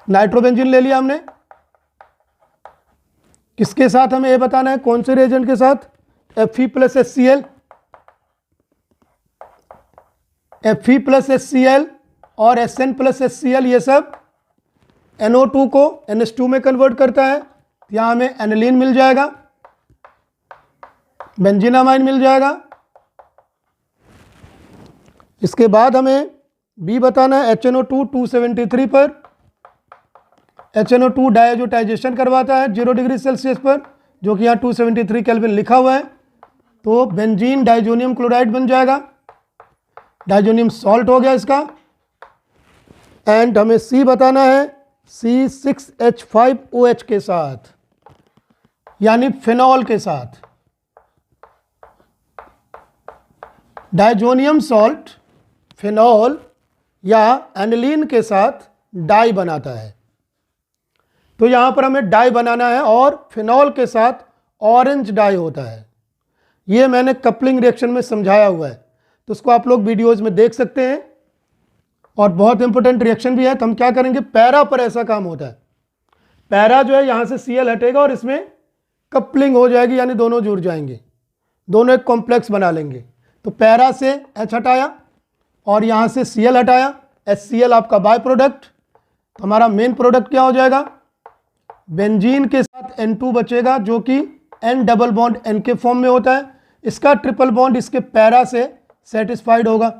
S1: नाइट्रोबेंजीन ले लिया हमने, किसके साथ हमें ये बताना है, कौन से रिएजेंट के साथ, Fe plus HCl। Fe plus HCl और Sn प्लस HCl, ये सब NO2 को NH2 में कन्वर्ट करता है। यहाँ हमें एनिलीन मिल जाएगा, बेंजीनामाइन मिल जाएगा। इसके बाद हमें B बताना है, HNO2 273 पर। HNO2 डायजोटाइजेशन करवाता है 0 डिग्री सेल्सियस पर, जो कि यहाँ 273 केल्विन लिखा हुआ है, तो बेंजीन डाइजोनियम क्लोराइड बन जाएगा, डाइजोनियम सॉल्ट हो गया इसका। एंड हमें C बताना है, C6H5OH के साथ, यानी फिनॉल के साथ। डाइजोनियम सॉल्ट फिनॉल या एनिलीन के साथ डाई बनाता है, तो यहां पर हमें डाई बनाना है, और फिनॉल के साथ ऑरेंज डाई होता है। ये मैंने कपलिंग रिएक्शन में समझाया हुआ है, तो उसको आप लोग वीडियोज में देख सकते हैं, और बहुत इंपॉर्टेंट रिएक्शन भी है। तो हम क्या करेंगे, पैरा पर ऐसा काम होता है। पैरा जो है, यहाँ से Cl हटेगा और इसमें कपलिंग हो जाएगी, यानी दोनों जुड़ जाएंगे, दोनों एक कॉम्प्लेक्स बना लेंगे। तो पैरा से H हटाया और यहाँ से Cl हटाया, HCl आपका बाय प्रोडक्ट। तो हमारा मेन प्रोडक्ट क्या हो जाएगा, बेंजीन के साथ N2 बचेगा, जो कि N डबल बॉन्ड N के फॉर्म में होता है। इसका ट्रिपल बॉन्ड इसके पैरा से सेटिस्फाइड होगा,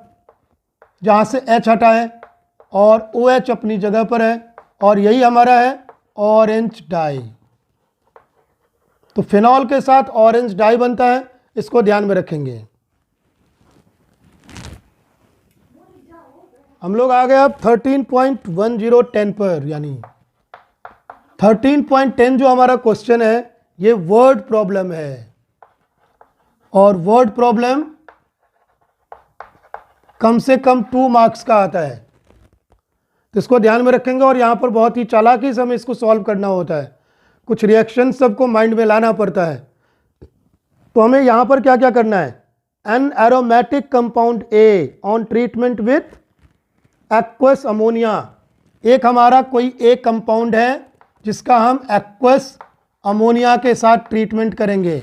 S1: जहाँ से H हटा है, और OH अपनी जगह पर है, और यही हमारा है ऑरेंज डाई। तो फिनॉल के साथ ऑरेंज डाई बनता है, इसको ध्यान में रखेंगे। हम लोग आ गए अब 13.1010 पर, यानी 13.10 जो हमारा क्वेश्चन है, ये वर्ड प्रॉब्लम है, और वर्ड प्रॉब्लम कम से कम 2 मार्क्स का आता है, तो इसको ध्यान में रखेंगे। और यहाँ पर बहुत ही चालाकी से हमें इसको सॉल्व करना होता है, कुछ रिएक्शन सबको माइंड में लाना पड़ता है। तो हमें यहाँ पर क्या क्या करना है, an aromatic compound A on treatment with aqueous ammonia. एक हमारा कोई एक कंपाउंड है जिसका हम एक्वस अमोनिया के साथ ट्रीटमेंट करेंगे,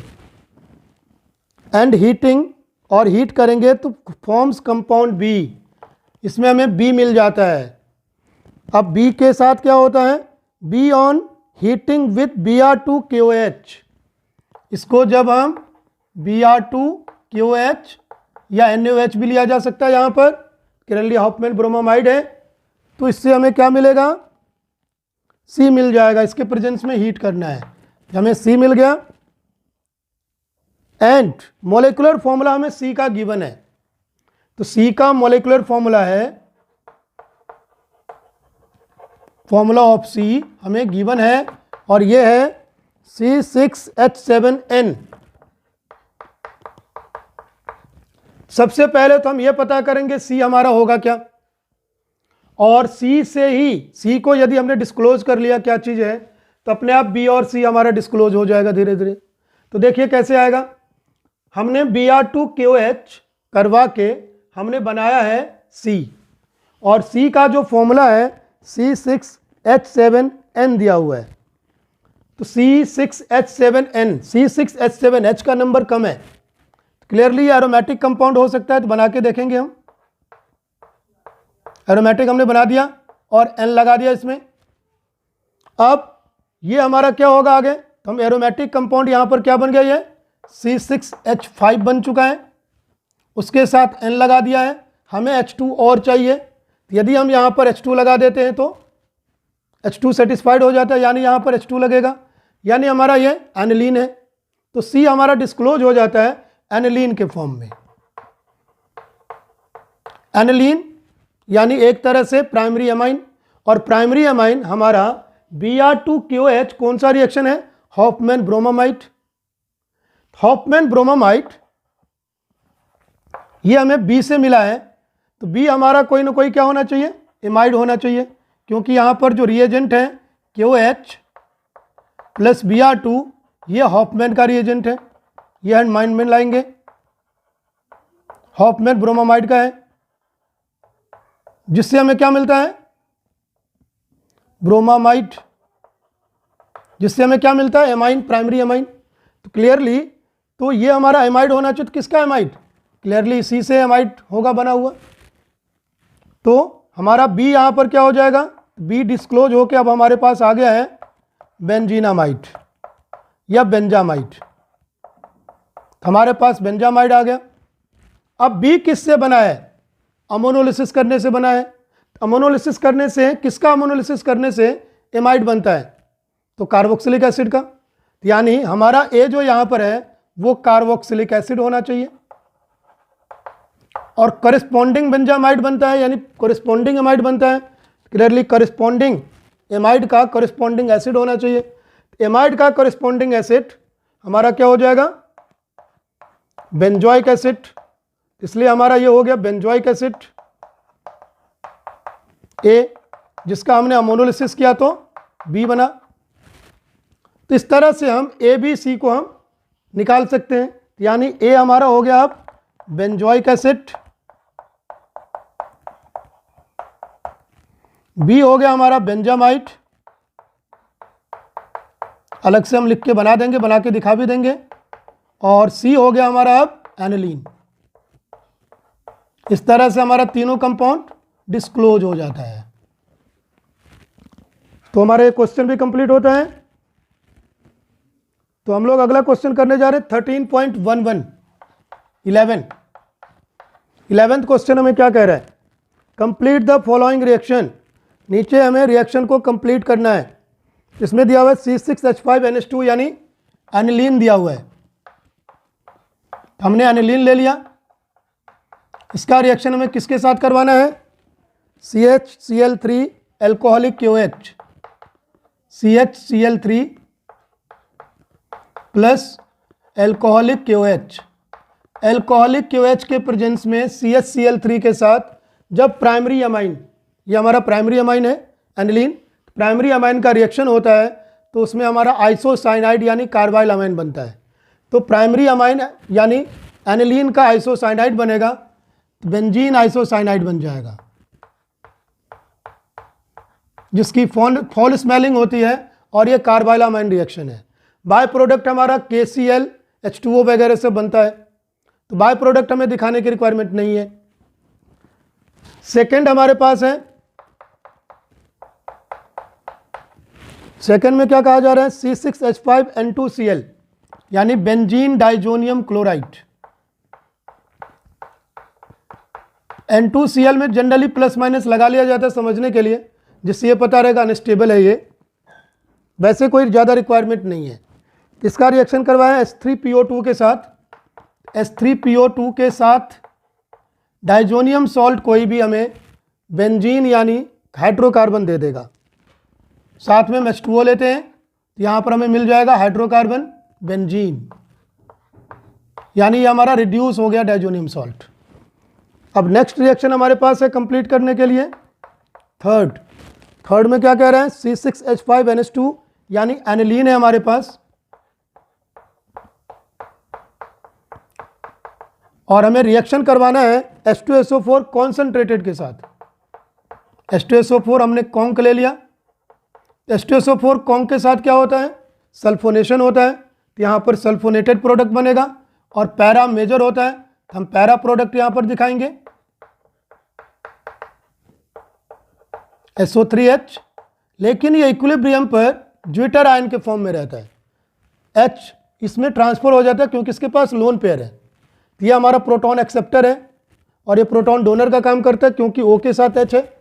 S1: एंड हीटिंग, और हीट करेंगे तो फॉर्म्स कंपाउंड बी। इसमें हमें बी मिल जाता है। अब बी के साथ क्या होता है, be on heating with Br2KOH। इसको जब हम Br2KOH या NaOH भी लिया जा सकता है, यहाँ पर किरनली हॉफमैन ब्रोमामाइड है, तो इससे हमें क्या मिलेगा, C मिल जाएगा। इसके प्रेजेंस में हीट करना है, हमें C मिल गया। एंड मोलेकुलर फॉर्मूला हमें C का गिवन है, तो C का मोलेकुलर फॉर्मूला है, फॉर्मूला ऑफ C हमें गिवन है, और ये है C6H7N। सबसे पहले तो हम ये पता करेंगे C हमारा होगा क्या, और सी से ही, सी को यदि हमने डिस्क्लोज कर लिया क्या चीज़ है, तो अपने आप बी और सी हमारा डिस्क्लोज हो जाएगा धीरे धीरे। तो देखिए कैसे आएगा, हमने Br2QH करवा के हमने बनाया है C, और C का जो फॉर्मूला है C6H7N दिया हुआ है। तो C6H7N, C6H7H का नंबर कम है, क्लियरली एरोमेटिक कंपाउंड हो सकता है, तो बना के देखेंगे हम। एरोमेटिक हमने बना दिया और N लगा दिया इसमें। अब ये हमारा क्या होगा आगे, तो हम एरोमेटिक कंपाउंड यहाँ पर क्या बन गया, ये C6H5 बन चुका है, उसके साथ N लगा दिया है, हमें H2 और चाहिए। यदि हम यहाँ पर H2 लगा देते हैं तो H2 सेटिस्फाइड हो जाता है, यानी यहाँ पर H2 लगेगा, यानी हमारा ये एनिलीन है। तो C हमारा डिस्क्लोज हो जाता है एनिलीन के फॉर्म में। एनिलीन यानी एक तरह से प्राइमरी एमाइन, और प्राइमरी एमाइन हमारा Br2QH कौन सा रिएक्शन है, हॉफमैन ब्रोमामाइड। हॉफमैन ब्रोमामाइड ये हमें B से मिला है, तो B हमारा कोई ना कोई क्या होना चाहिए, एमाइड होना चाहिए, क्योंकि यहाँ पर जो रिएजेंट है QH प्लस Br2 ये हॉफमैन का रिएजेंट है, ये हम माइंड में लाएंगे, हॉफमैन ब्रोमामाइड का है, जिससे हमें क्या मिलता है, ब्रोमामाइड, जिससे हमें क्या मिलता है, एमाइन, प्राइमरी एमाइन। तो क्लियरली तो ये हमारा एमाइड होना चाहिए, तो किसका एमाइड, क्लियरली सी से एमाइड होगा बना हुआ। तो हमारा बी यहाँ पर क्या हो जाएगा, बी डिस्क्लोज होके अब हमारे पास आ गया है बेंजीनामाइड या बेंजामाइड, हमारे पास बेंजामाइड आ गया। अब बी किससे बना है, अमोनोलिसिस करने से बना है। अमोनोलिसिस करने से, किसका अमोनोलिसिस करने से एमाइड बनता है, तो कार्बोक्सिलिक एसिड का, यानी हमारा ए जो यहाँ पर है वो कार्बोक्सिलिक एसिड होना चाहिए, और कॉरेस्पॉन्डिंग बेंजामाइड बनता है, यानी कॉरेस्पॉन्डिंग एमाइड बनता है, क्लियरली कॉरेस्पॉन्डिंग एमाइड का कॉरेस्पॉन्डिंग एसिड होना चाहिए। एमाइड का कॉरेस्पॉन्डिंग एसिड हमारा क्या हो जाएगा, बेंजोइक एसिड, इसलिए हमारा ये हो गया बेंजोइक एसिड ए, जिसका हमने अमोनोलिसिस किया तो बी बना। तो इस तरह से हम ए बी सी को हम निकाल सकते हैं, यानी ए हमारा हो गया अब बेंजोइक एसिड, बी हो गया हमारा बेंजामाइड, अलग से हम लिख के बना देंगे, बना के दिखा भी देंगे, और सी हो गया हमारा अब एनिलीन। इस तरह से हमारा तीनों कंपाउंड डिस्क्लोज हो जाता है। तो हमारा क्वेश्चन भी कंप्लीट होता है। तो हम लोग अगला क्वेश्चन करने जा रहे हैं 13.11 11th क्वेश्चन हमें क्या कह रहा है, कंप्लीट द फॉलोइंग रिएक्शन। नीचे हमें रिएक्शन को कंप्लीट करना है। इसमें दिया हुआ है C6H5NH2 यानी एनिलीन दिया हुआ है, हमने एनिलीन ले लिया। इसका रिएक्शन हमें किसके साथ करवाना है, CHCl3 alcoholic QH, CHCl3 plus alcoholic QH। Alcoholic QH के प्रेजेंस में CHCl3 के साथ जब प्राइमरी अमाइन, ये हमारा प्राइमरी अमाइन है एनिलीन, प्राइमरी अमाइन का रिएक्शन होता है तो उसमें हमारा आइसोसाइनाइड यानी कार्बाइल अमाइन बनता है। तो प्राइमरी अमाइन यानी एनिलीन का आइसोसाइनाइड बनेगा, तो बेंजीन आइसोसाइनाइड बन जाएगा, जिसकी फॉल स्मेलिंग होती है, और ये कार्बाइल अमाइन रिएक्शन है। बाय प्रोडक्ट हमारा KCl H2O वगैरह से बनता है, तो बाय प्रोडक्ट हमें दिखाने की रिक्वायरमेंट नहीं है। सेकंड हमारे पास है, सेकंड में क्या कहा जा रहा है, C6H5N2Cl यानी बेंजीन डाइजोनियम क्लोराइड। N2Cl में जनरली प्लस माइनस लगा लिया जाता है समझने के लिए, जिससे ये पता रहेगा अनस्टेबल है ये, वैसे कोई ज़्यादा रिक्वायरमेंट नहीं है। इसका रिएक्शन करवाया H3PO2 के साथ, H3PO2 के साथ डाइजोनियम सॉल्ट कोई भी हमें बेंजीन यानी हाइड्रोकार्बन दे देगा। साथ में हम H2O लेते हैं, तो यहाँ पर हमें मिल जाएगा हाइड्रोकार्बन बेंजीन, यानी ये हमारा रिड्यूस हो गया डाइजोनियम सॉल्ट। अब नेक्स्ट रिएक्शन हमारे पास है कंप्लीट करने के लिए, थर्ड में क्या कह रहे हैं, C6H5NH2 यानी एनिलीन है हमारे पास, और हमें रिएक्शन करवाना है H2SO4 कॉन्सेंट्रेटेड के साथ। H2SO4 हमने कॉन्क ले लिया। H2SO4 कॉन्क के साथ क्या होता है, सल्फोनेशन होता है, तो यहाँ पर सल्फोनेटेड प्रोडक्ट बनेगा, और पैरा मेजर होता है तो हम पैरा प्रोडक्ट यहाँ पर दिखाएंगे SO3H, लेकिन ये इक्विलिब्रियम पर ज्विटर आयन के फॉर्म में रहता है। H इसमें ट्रांसफर हो जाता है क्योंकि इसके पास लोन पेयर है। तो ये हमारा प्रोटॉन एक्सेप्टर है और ये प्रोटॉन डोनर का काम करता है क्योंकि O के साथ H है,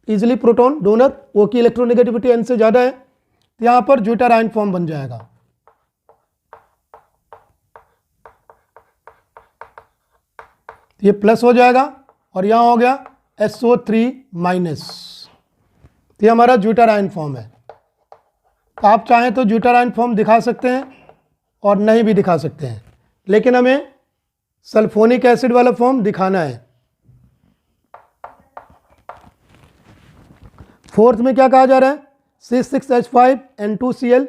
S1: इजिली प्रोटॉन डोनर, O की इलेक्ट्रोनेगेटिविटी N से ज़्यादा है, तो यहाँ पर ज्विटर आयन फॉर्म बन जाएगा। ये प्लस हो जाएगा और यहाँ हो गया SO3 माइनस, तो ये हमारा ज्विटर आयन फॉर्म है। आप चाहें तो ज्विटर आयन फॉर्म दिखा सकते हैं और नहीं भी दिखा सकते हैं, लेकिन हमें सल्फोनिक एसिड वाला फॉर्म दिखाना है। फोर्थ में क्या कहा जा रहा है, C6H5N2Cl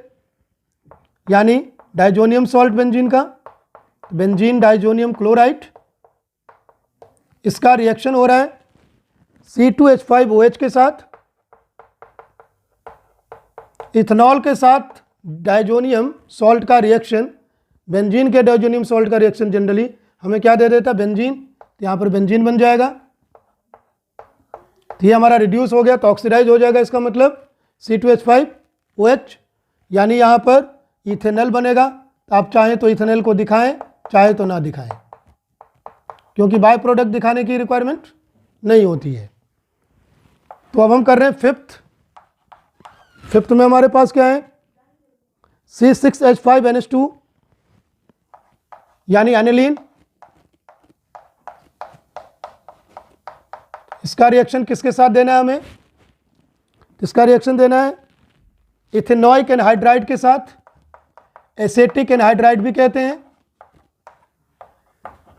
S1: यानी डाइजोनियम सॉल्ट बेंजीन का, बेंजीन डाइजोनियम क्लोराइड, इसका रिएक्शन हो रहा है C2H5OH के साथ, इथेनॉल के साथ डाइजोनियम सॉल्ट का रिएक्शन, बेंजीन के डाइजोनियम सॉल्ट का रिएक्शन जनरली हमें क्या दे देता है, बेंजीन, तो यहाँ पर बेंजीन बन जाएगा। तो ये हमारा रिड्यूस हो गया तो ऑक्सीडाइज हो जाएगा, इसका मतलब C2H5OH, यानी यहाँ पर इथेनॉल बनेगा। तो आप चाहें तो इथेनॉल को दिखाएं, चाहे तो ना दिखाएं, क्योंकि बाय प्रोडक्ट दिखाने की रिक्वायरमेंट नहीं होती है। तो अब हम कर रहे हैं फिफ्थ में हमारे पास क्या है, C6H5NH2 यानी एनिलीन, इसका रिएक्शन किसके साथ देना है हमें, इसका रिएक्शन देना है इथेनॉइक एनहाइड्राइड के साथ, एसेटिक एनहाइड्राइड भी कहते हैं।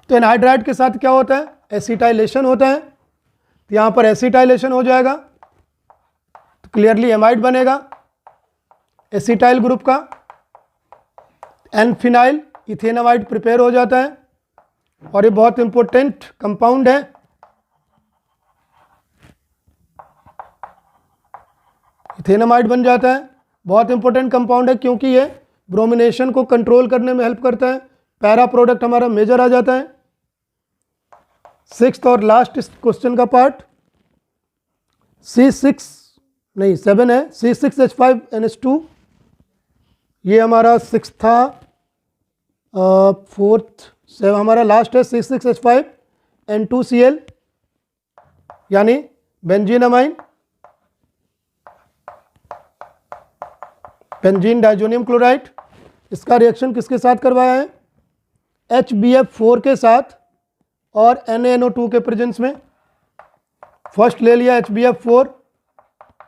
S1: तो एनहाइड्राइड के साथ क्या होता है, एसिटाइलेशन होता है, तो यहाँ पर एसिटाइलेशन हो जाएगा तो क्लियरली एमाइड बनेगा एसिटाइल ग्रुप का, एन फिनाइल इथेनामाइड प्रिपेयर हो जाता है, और ये बहुत इंपॉर्टेंट कंपाउंड है। इथेनामाइड बन जाता है, बहुत इंपॉर्टेंट कंपाउंड है क्योंकि ये ब्रोमिनेशन को कंट्रोल करने में हेल्प करता है। पैरा प्रोडक्ट हमारा मेजर आ जाता है। सिक्स्थ और लास्ट क्वेश्चन का पार्ट सेवन है, C6H5NH2, ये हमारा सिक्स था। फोर्थ से हमारा लास्ट है C6H5N2Cl यानी benzene amine, benzene diazonium chloride, इसका रिएक्शन किसके साथ करवाया है, HBF4 के साथ और NaNO2 के प्रेजेंस में। फर्स्ट ले लिया HBF4,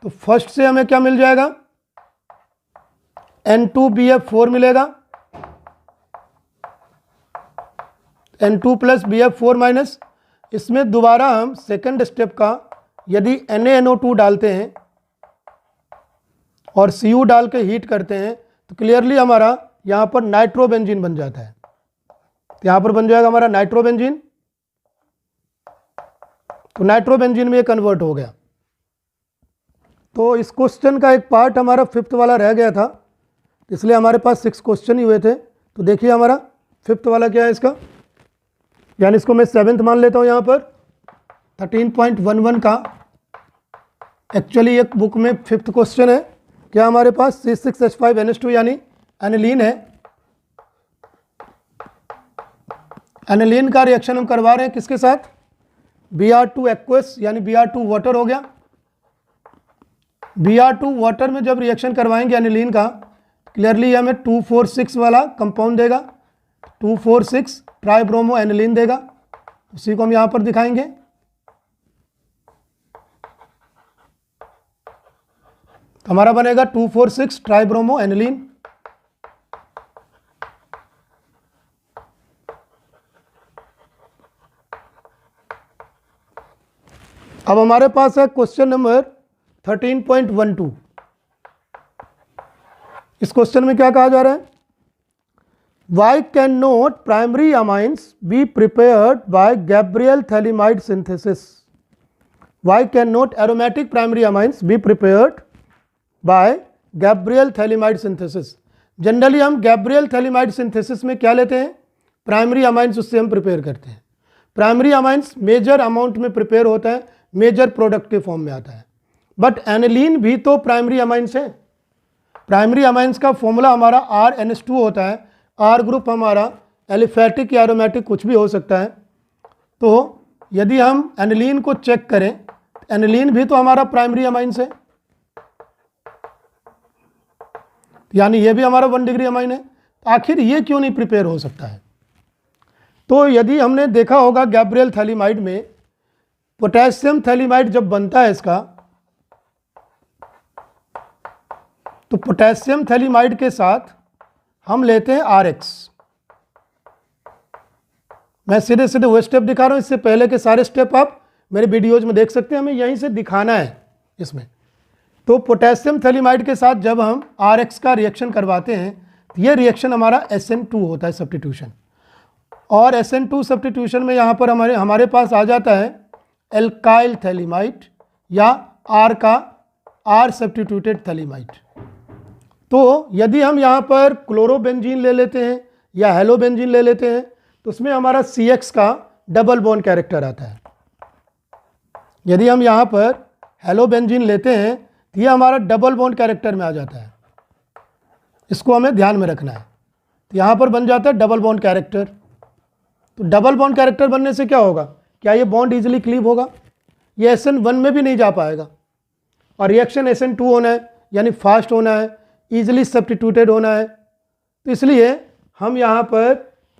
S1: तो फर्स्ट से हमें क्या मिल जाएगा, N2BF4 मिलेगा, N2 + BF4 माइनस। इसमें दोबारा हम सेकंड स्टेप का यदि NaNO2 डालते हैं और Cu डाल के हीट करते हैं तो क्लियरली हमारा यहाँ पर नाइट्रोबेंजीन बन जाता है। तो यहाँ पर बन जाएगा हमारा नाइट्रोबेंजीन, तो नाइट्रोबेंजीन में ये कन्वर्ट हो गया। तो इस क्वेश्चन का एक पार्ट हमारा फिफ्थ वाला रह गया था, इसलिए हमारे पास 6 क्वेश्चन ही हुए थे। तो देखिए हमारा फिफ्थ वाला क्या है इसका, यानी इसको मैं 7th मान लेता हूँ। यहाँ पर 13.11 का एक्चुअली एक बुक में 5th क्वेश्चन है। क्या हमारे पास C6H5NH2 यानी एनिलीन है। एनिलीन का रिएक्शन हम करवा रहे हैं किसके साथ, Br2 एक्वस यानी Br2 वाटर हो गया। Br2 वाटर में जब रिएक्शन करवाएंगे एनिलीन का, क्लियरली हमें 246 वाला कंपाउंड देगा, 246 ट्राइब्रोमो एनिलीन देगा। उसी को हम यहाँ पर दिखाएंगे। तो हमारा बनेगा 246 ट्राइब्रोमो एनिलीन। अब हमारे पास है क्वेश्चन नंबर 13.12 इस क्वेश्चन में क्या कहा जा रहा है? Why can not primary amines be prepared by Gabriel phthalimide synthesis? Why can not aromatic primary amines be prepared by Gabriel phthalimide synthesis? Generally हम गैब्रियल थैलीमाइड सिंथेसिस में क्या लेते हैं? प्राइमरी अमाइंस उससे हम प्रिपेयर करते हैं। प्राइमरी अमाइंस मेजर अमाउंट में प्रिपेयर होता है, मेजर प्रोडक्ट के फॉर्म में आता है। बट एनिलीन भी तो प्राइमरी अमाइंस है। प्राइमरी अमाइंस का फॉर्मूला हमारा RNH2 होता है। R ग्रुप हमारा एलिफेटिक या एरोमेटिक कुछ भी हो सकता है। तो यदि हम एनिलीन को चेक करें, एनिलीन भी तो हमारा प्राइमरी अमाइंस है, यानी ये भी हमारा 1 डिग्री अमाइन है। आखिर ये क्यों नहीं प्रिपेयर हो सकता है? तो यदि हमने देखा होगा गैब्रियल थैलीमाइड में पोटेशियम थैलीमाइड जब बनता है इसका, तो पोटेशियम थैलीमाइड के साथ हम लेते हैं RX। मैं सीधे सीधे वो स्टेप दिखा रहा हूं, इससे पहले के सारे स्टेप आप मेरे वीडियोज में देख सकते हैं, हमें यहीं से दिखाना है इसमें। तो पोटेशियम थैलीमाइड के साथ जब हम RX का रिएक्शन करवाते हैं तो ये रिएक्शन हमारा SN2 होता है, सब्स्टिट्यूशन। और SN2 सब्स्टिट्यूशन में यहाँ पर हमारे पास आ जाता है एल्काइल थैलीमाइड या R का R सब्स्टिट्यूटेड थैलीमाइड। तो यदि हम यहाँ पर क्लोरोबेंजीन ले लेते हैं या हेलोबेंजीन ले लेते हैं तो उसमें हमारा CX का डबल बॉन्ड कैरेक्टर आता है। यदि हम यहाँ पर हेलोबेंजीन लेते हैं तो ये हमारा डबल बॉन्ड कैरेक्टर में आ जाता है। इसको हमें ध्यान में रखना है। तो यहाँ पर बन जाता है डबल बॉन्ड कैरेक्टर। तो डबल बॉन्ड कैरेक्टर बनने से क्या होगा? क्या ये बॉन्ड इजीली क्लीव होगा? ये SN1 में भी नहीं जा पाएगा। और रिएक्शन SN2 होना है, यानी फास्ट होना है, ईजिली सब्स्टिट्यूटेड होना है। तो इसलिए हम यहाँ पर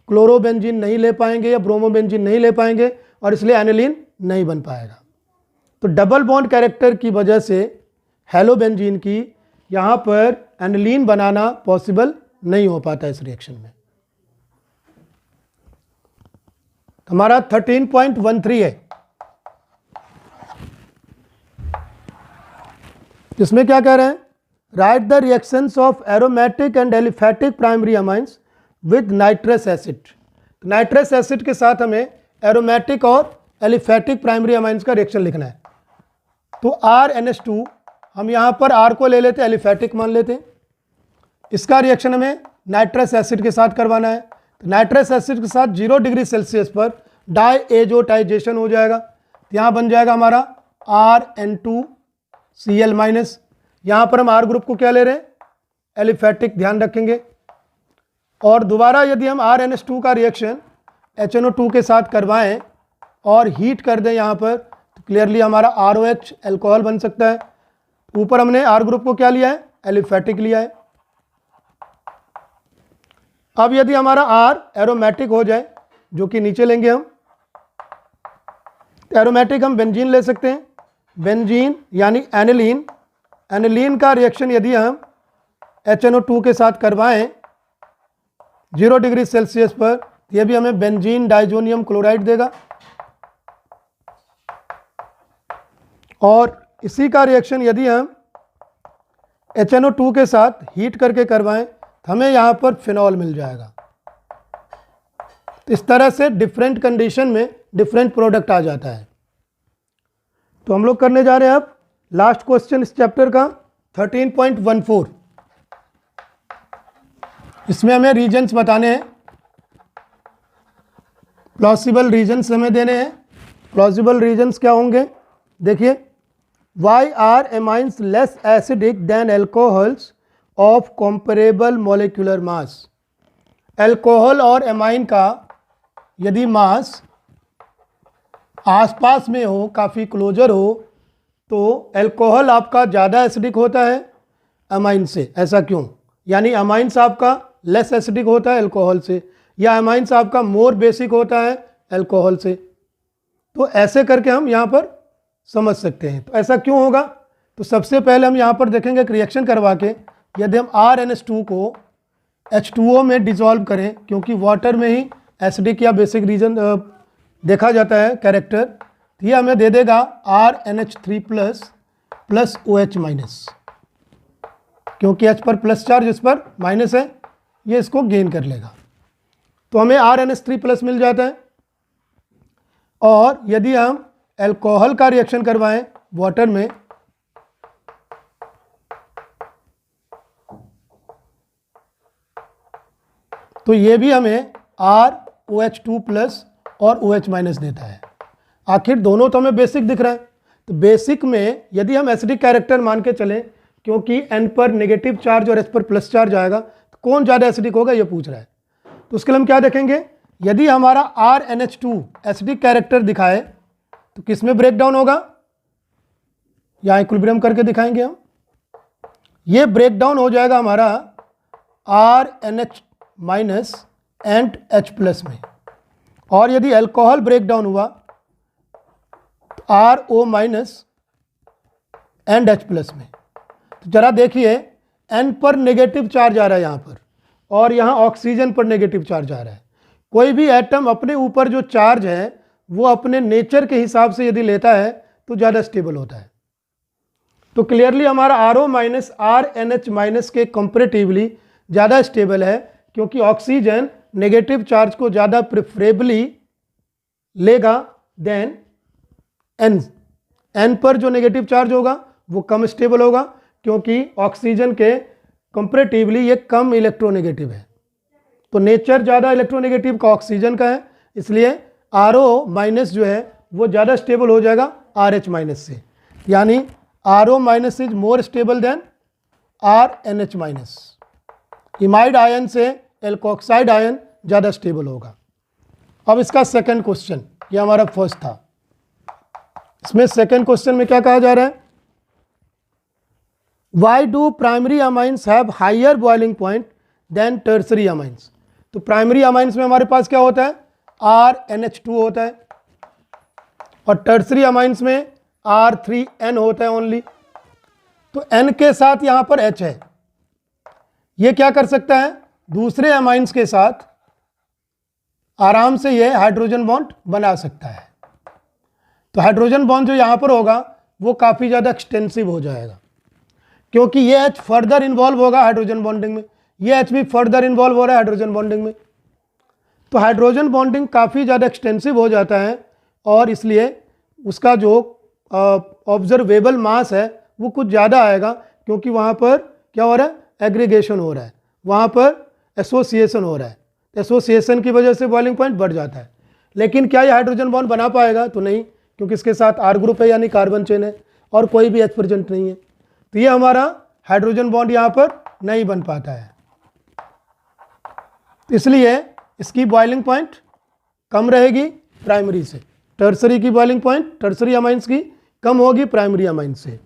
S1: क्लोरोबेंजीन नहीं ले पाएंगे या ब्रोमोबेंजीन नहीं ले पाएंगे और इसलिए एनिलीन नहीं बन पाएगा। तो डबल बॉन्ड कैरेक्टर की वजह से हेलोबेंजीन की यहाँ पर एनिलीन बनाना पॉसिबल नहीं हो पाता इस रिएक्शन में। हमारा 13.13 है। इसमें क्या कह रहे हैं? Right the reactions of aromatic and aliphatic primary amines with nitrous acid. Nitrous acid के साथ हमें एरोमेटिक और एलिफेटिक प्राइमरी अमाइंस का रिएक्शन लिखना है। तो RNH2 हम यहाँ पर R को ले लेते हैं, एलिफेटिक मान लेते हैं। इसका रिएक्शन हमें नाइट्रस एसिड के साथ करवाना है। तो नाइट्रस एसिड के साथ 0 डिग्री सेल्सियस पर डायएजोटाइजेशन हो जाएगा। तो यहाँ बन जाएगा हमारा RN2Cl-। यहाँ पर हम R ग्रुप को क्या ले रहे हैं? एलिफेटिक, ध्यान रखेंगे। और दोबारा यदि हम RNH2 का रिएक्शन HNO2 के साथ करवाएं और हीट कर दें यहाँ पर, तो क्लियरली हमारा ROH एल्कोहल बन सकता है। ऊपर हमने R ग्रुप को क्या लिया है? एलिफेटिक लिया है। अब यदि हमारा R एरोमेटिक हो जाए, जो कि नीचे लेंगे हम, एरोमेटिक हम बेंजीन ले सकते हैं। बेंजीन यानी एनिलीन। एनिलीन का रिएक्शन यदि हम HNO2 के साथ करवाएं 0 डिग्री सेल्सियस पर, यह भी हमें बेंजीन डाइजोनियम क्लोराइड देगा। और इसी का रिएक्शन यदि हम HNO2 के साथ हीट करके करवाएं तो हमें यहाँ पर फिनॉल मिल जाएगा। इस तरह से डिफरेंट कंडीशन में डिफरेंट प्रोडक्ट आ जाता है। तो हम लोग करने जा रहे हैं अब लास्ट क्वेश्चन इस चैप्टर का 13.14। इसमें हमें रीजन्स बताने हैं, प्लॉसिबल रीजन्स हमें देने हैं। प्लॉसिबल रीजन्स क्या होंगे? देखिए, why are amines less acidic than alcohols of comparable molecular mass. Alcohol और एमाइन का यदि मास आसपास में हो, काफ़ी क्लोजर हो, तो एल्कोहल आपका ज़्यादा एसिडिक होता है अमाइन से। ऐसा क्यों? यानी अमाइंस आपका लेस एसिडिक होता है एल्कोहल से, या अमाइंस आपका मोर बेसिक होता है एल्कोहल से। तो ऐसे करके हम यहाँ पर समझ सकते हैं। तो ऐसा क्यों होगा? तो सबसे पहले हम यहाँ पर देखेंगे एक रिएक्शन करवा के, यदि हम RNH2 को H2O में डिसॉल्व करें, क्योंकि वाटर में ही एसिडिक या बेसिक रीजन देखा जाता है कैरेक्टर, तो ये हमें दे देगा RNH3+, प्लस OH माइनस, क्योंकि H पर प्लस चार्ज इस पर माइनस है, ये इसको गेन कर लेगा। तो हमें RNH3 प्लस मिल जाता है। और यदि हम अल्कोहल का रिएक्शन करवाएं वाटर में, तो ये भी हमें ROH2 प्लस और OH माइनस देता है। आखिर दोनों तो हमें बेसिक दिख रहा है। तो बेसिक में यदि हम एसिडिक कैरेक्टर मान के चलें, क्योंकि N पर नेगेटिव चार्ज और H पर प्लस चार्ज आएगा, तो कौन ज़्यादा एसिडिक होगा ये पूछ रहा है। तो उसके लिए हम क्या देखेंगे, यदि हमारा RNH2 एसिडिक कैरेक्टर दिखाए तो किस में ब्रेक डाउन होगा, यहाँ इक्विलिब्रियम करके दिखाएंगे हम। ये ब्रेक डाउन हो जाएगा हमारा RNH minus and H plus में। और यदि अल्कोहल ब्रेक डाउन हुआ तो RO minus and H plus में। तो जरा देखिए, N पर नेगेटिव चार्ज आ रहा है यहाँ पर, और यहाँ ऑक्सीजन पर नेगेटिव चार्ज आ रहा है। कोई भी एटम अपने ऊपर जो चार्ज है वो अपने नेचर के हिसाब से यदि लेता है तो ज़्यादा स्टेबल होता है। तो क्लियरली हमारा RO माइनस RNH माइनस के कंपेरेटिवली ज़्यादा स्टेबल है, क्योंकि ऑक्सीजन नेगेटिव चार्ज को ज़्यादा प्रेफरेबली लेगा देन N पर जो नेगेटिव चार्ज होगा वो कम स्टेबल होगा, क्योंकि ऑक्सीजन के कंपेरेटिवली ये कम इलेक्ट्रोनेगेटिव है। तो नेचर ज़्यादा इलेक्ट्रोनेगेटिव का ऑक्सीजन का है, इसलिए RO माइनस जो है वो ज़्यादा स्टेबल हो जाएगा RH माइनस से। यानी RO minus is more stable than RNH minus. Imide ion से एल्कोक्साइड आयन ज़्यादा स्टेबल होगा। अब इसका सेकंड क्वेश्चन, ये हमारा फर्स्ट था, इसमें सेकंड क्वेश्चन में क्या कहा जा रहा है, why do primary amines have higher boiling point than tertiary amines. तो प्राइमरी अमाइंस में हमारे पास क्या होता है, RNH2 होता है, और टर्सरी अमाइंस में R3N होता है ओनली। तो N के साथ यहाँ पर H है, ये क्या कर सकता है, दूसरे अमाइंस के साथ आराम से ये हाइड्रोजन बॉन्ड बना सकता है। तो हाइड्रोजन बॉन्ड जो यहाँ पर होगा वो काफ़ी ज़्यादा एक्सटेंसिव हो जाएगा, क्योंकि ये H फर्दर इन्वॉल्व होगा हाइड्रोजन बॉन्डिंग में, ये H भी फर्दर इन्वॉल्व हो रहा है हाइड्रोजन बॉन्डिंग में। तो हाइड्रोजन बॉन्डिंग काफ़ी ज़्यादा एक्सटेंसिव हो जाता है, और इसलिए उसका जो ऑब्जर्वेबल मास है वो कुछ ज़्यादा आएगा, क्योंकि वहाँ पर क्या हो रहा है, एग्रीगेशन हो रहा है, वहाँ पर एसोसिएशन हो रहा है। एसोसिएशन की वजह से बॉइलिंग पॉइंट बढ़ जाता है। लेकिन क्या ये हाइड्रोजन बॉन्ड बना पाएगा, तो नहीं, क्योंकि इसके साथ R ग्रुप है यानी कार्बन चेन है, और कोई भी H प्रेजेंट नहीं है। तो ये हमारा हाइड्रोजन बॉन्ड यहाँ पर नहीं बन पाता है, इसलिए इसकी बॉइलिंग पॉइंट कम रहेगी प्राइमरी से। टर्सरी की बॉइलिंग पॉइंट टर्सरी अमाइंस की कम होगी प्राइमरी अमाइंस से।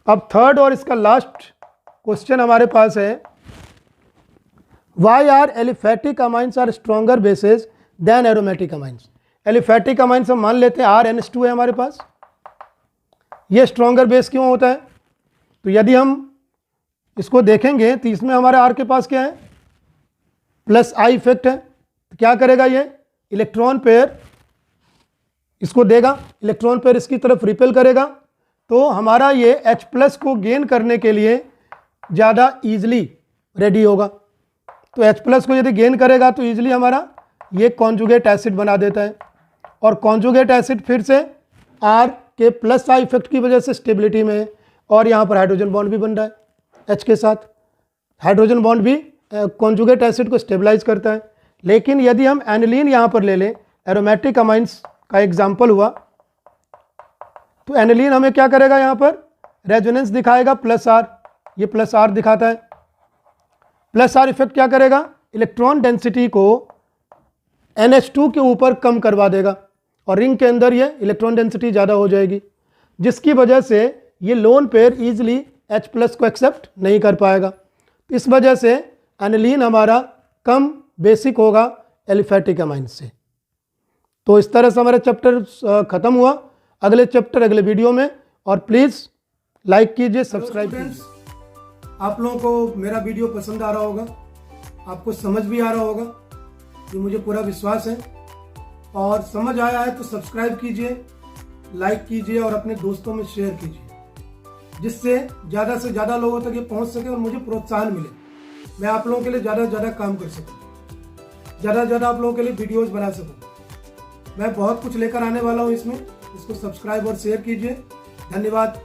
S1: अब थर्ड और इसका लास्ट क्वेश्चन हमारे पास है, why are aliphatic amines are stronger bases than aromatic amines. Aliphatic amines हम मान लेते हैं RNH2 है हमारे पास, ये स्ट्रॉन्गर बेस क्यों होता है। तो यदि हम इसको देखेंगे तो इसमें हमारे R के पास क्या है, प्लस I इफेक्ट है। तो क्या करेगा, ये इलेक्ट्रॉन पेयर इसको देगा, इलेक्ट्रॉन पेयर इसकी तरफ रिपेल करेगा, तो हमारा ये H प्लस को गेन करने के लिए ज़्यादा ईजिली रेडी होगा। तो H प्लस को यदि गेन करेगा तो ईजिली हमारा ये कॉन्जुगेट एसिड बना देता है, और कॉन्जुगेट एसिड फिर से R के प्लस I इफेक्ट की वजह से स्टेबिलिटी में है, और यहाँ पर हाइड्रोजन बॉन्ड भी बन रहा है H के साथ। हाइड्रोजन बॉन्ड भी कॉन्जुगेट एसिड को स्टेबलाइज करता है। लेकिन यदि हम एनिलीन यहाँ पर ले लें, एरोमेटिक अमाइंस का एग्जाम्पल हुआ, तो एनिलीन हमें क्या करेगा, यहाँ पर रेजोनेंस दिखाएगा प्लस R, ये प्लस R दिखाता है। प्लस R इफेक्ट क्या करेगा, इलेक्ट्रॉन डेंसिटी को NH2 के ऊपर कम करवा देगा, और रिंग के अंदर ये इलेक्ट्रॉन डेंसिटी ज़्यादा हो जाएगी, जिसकी वजह से ये lone pair easily H plus को एक्सेप्ट नहीं कर पाएगा। इस वजह से एनिलीन हमारा कम बेसिक होगा एलिफेटिक अमाइंस से। तो इस तरह से हमारा चैप्टर ख़त्म हुआ। अगले चैप्टर अगले वीडियो में, और प्लीज़ लाइक कीजिए, सब्सक्राइब कीजिए। आप लोगों को मेरा वीडियो पसंद आ रहा होगा, आपको समझ भी आ रहा होगा, ये मुझे पूरा विश्वास है। और समझ आया है तो सब्सक्राइब कीजिए, लाइक कीजिए और अपने दोस्तों में शेयर कीजिए। जिससे ज़्यादा से ज़्यादा लोगों तक ये पहुंच सके और मुझे प्रोत्साहन मिले, मैं आप लोगों के लिए ज़्यादा से ज़्यादा काम कर सकूं, ज़्यादा से ज़्यादा आप लोगों के लिए वीडियोस बना सकूं। मैं बहुत कुछ लेकर आने वाला हूं इसमें, इसको सब्सक्राइब और शेयर कीजिए। धन्यवाद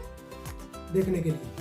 S1: देखने के लिए।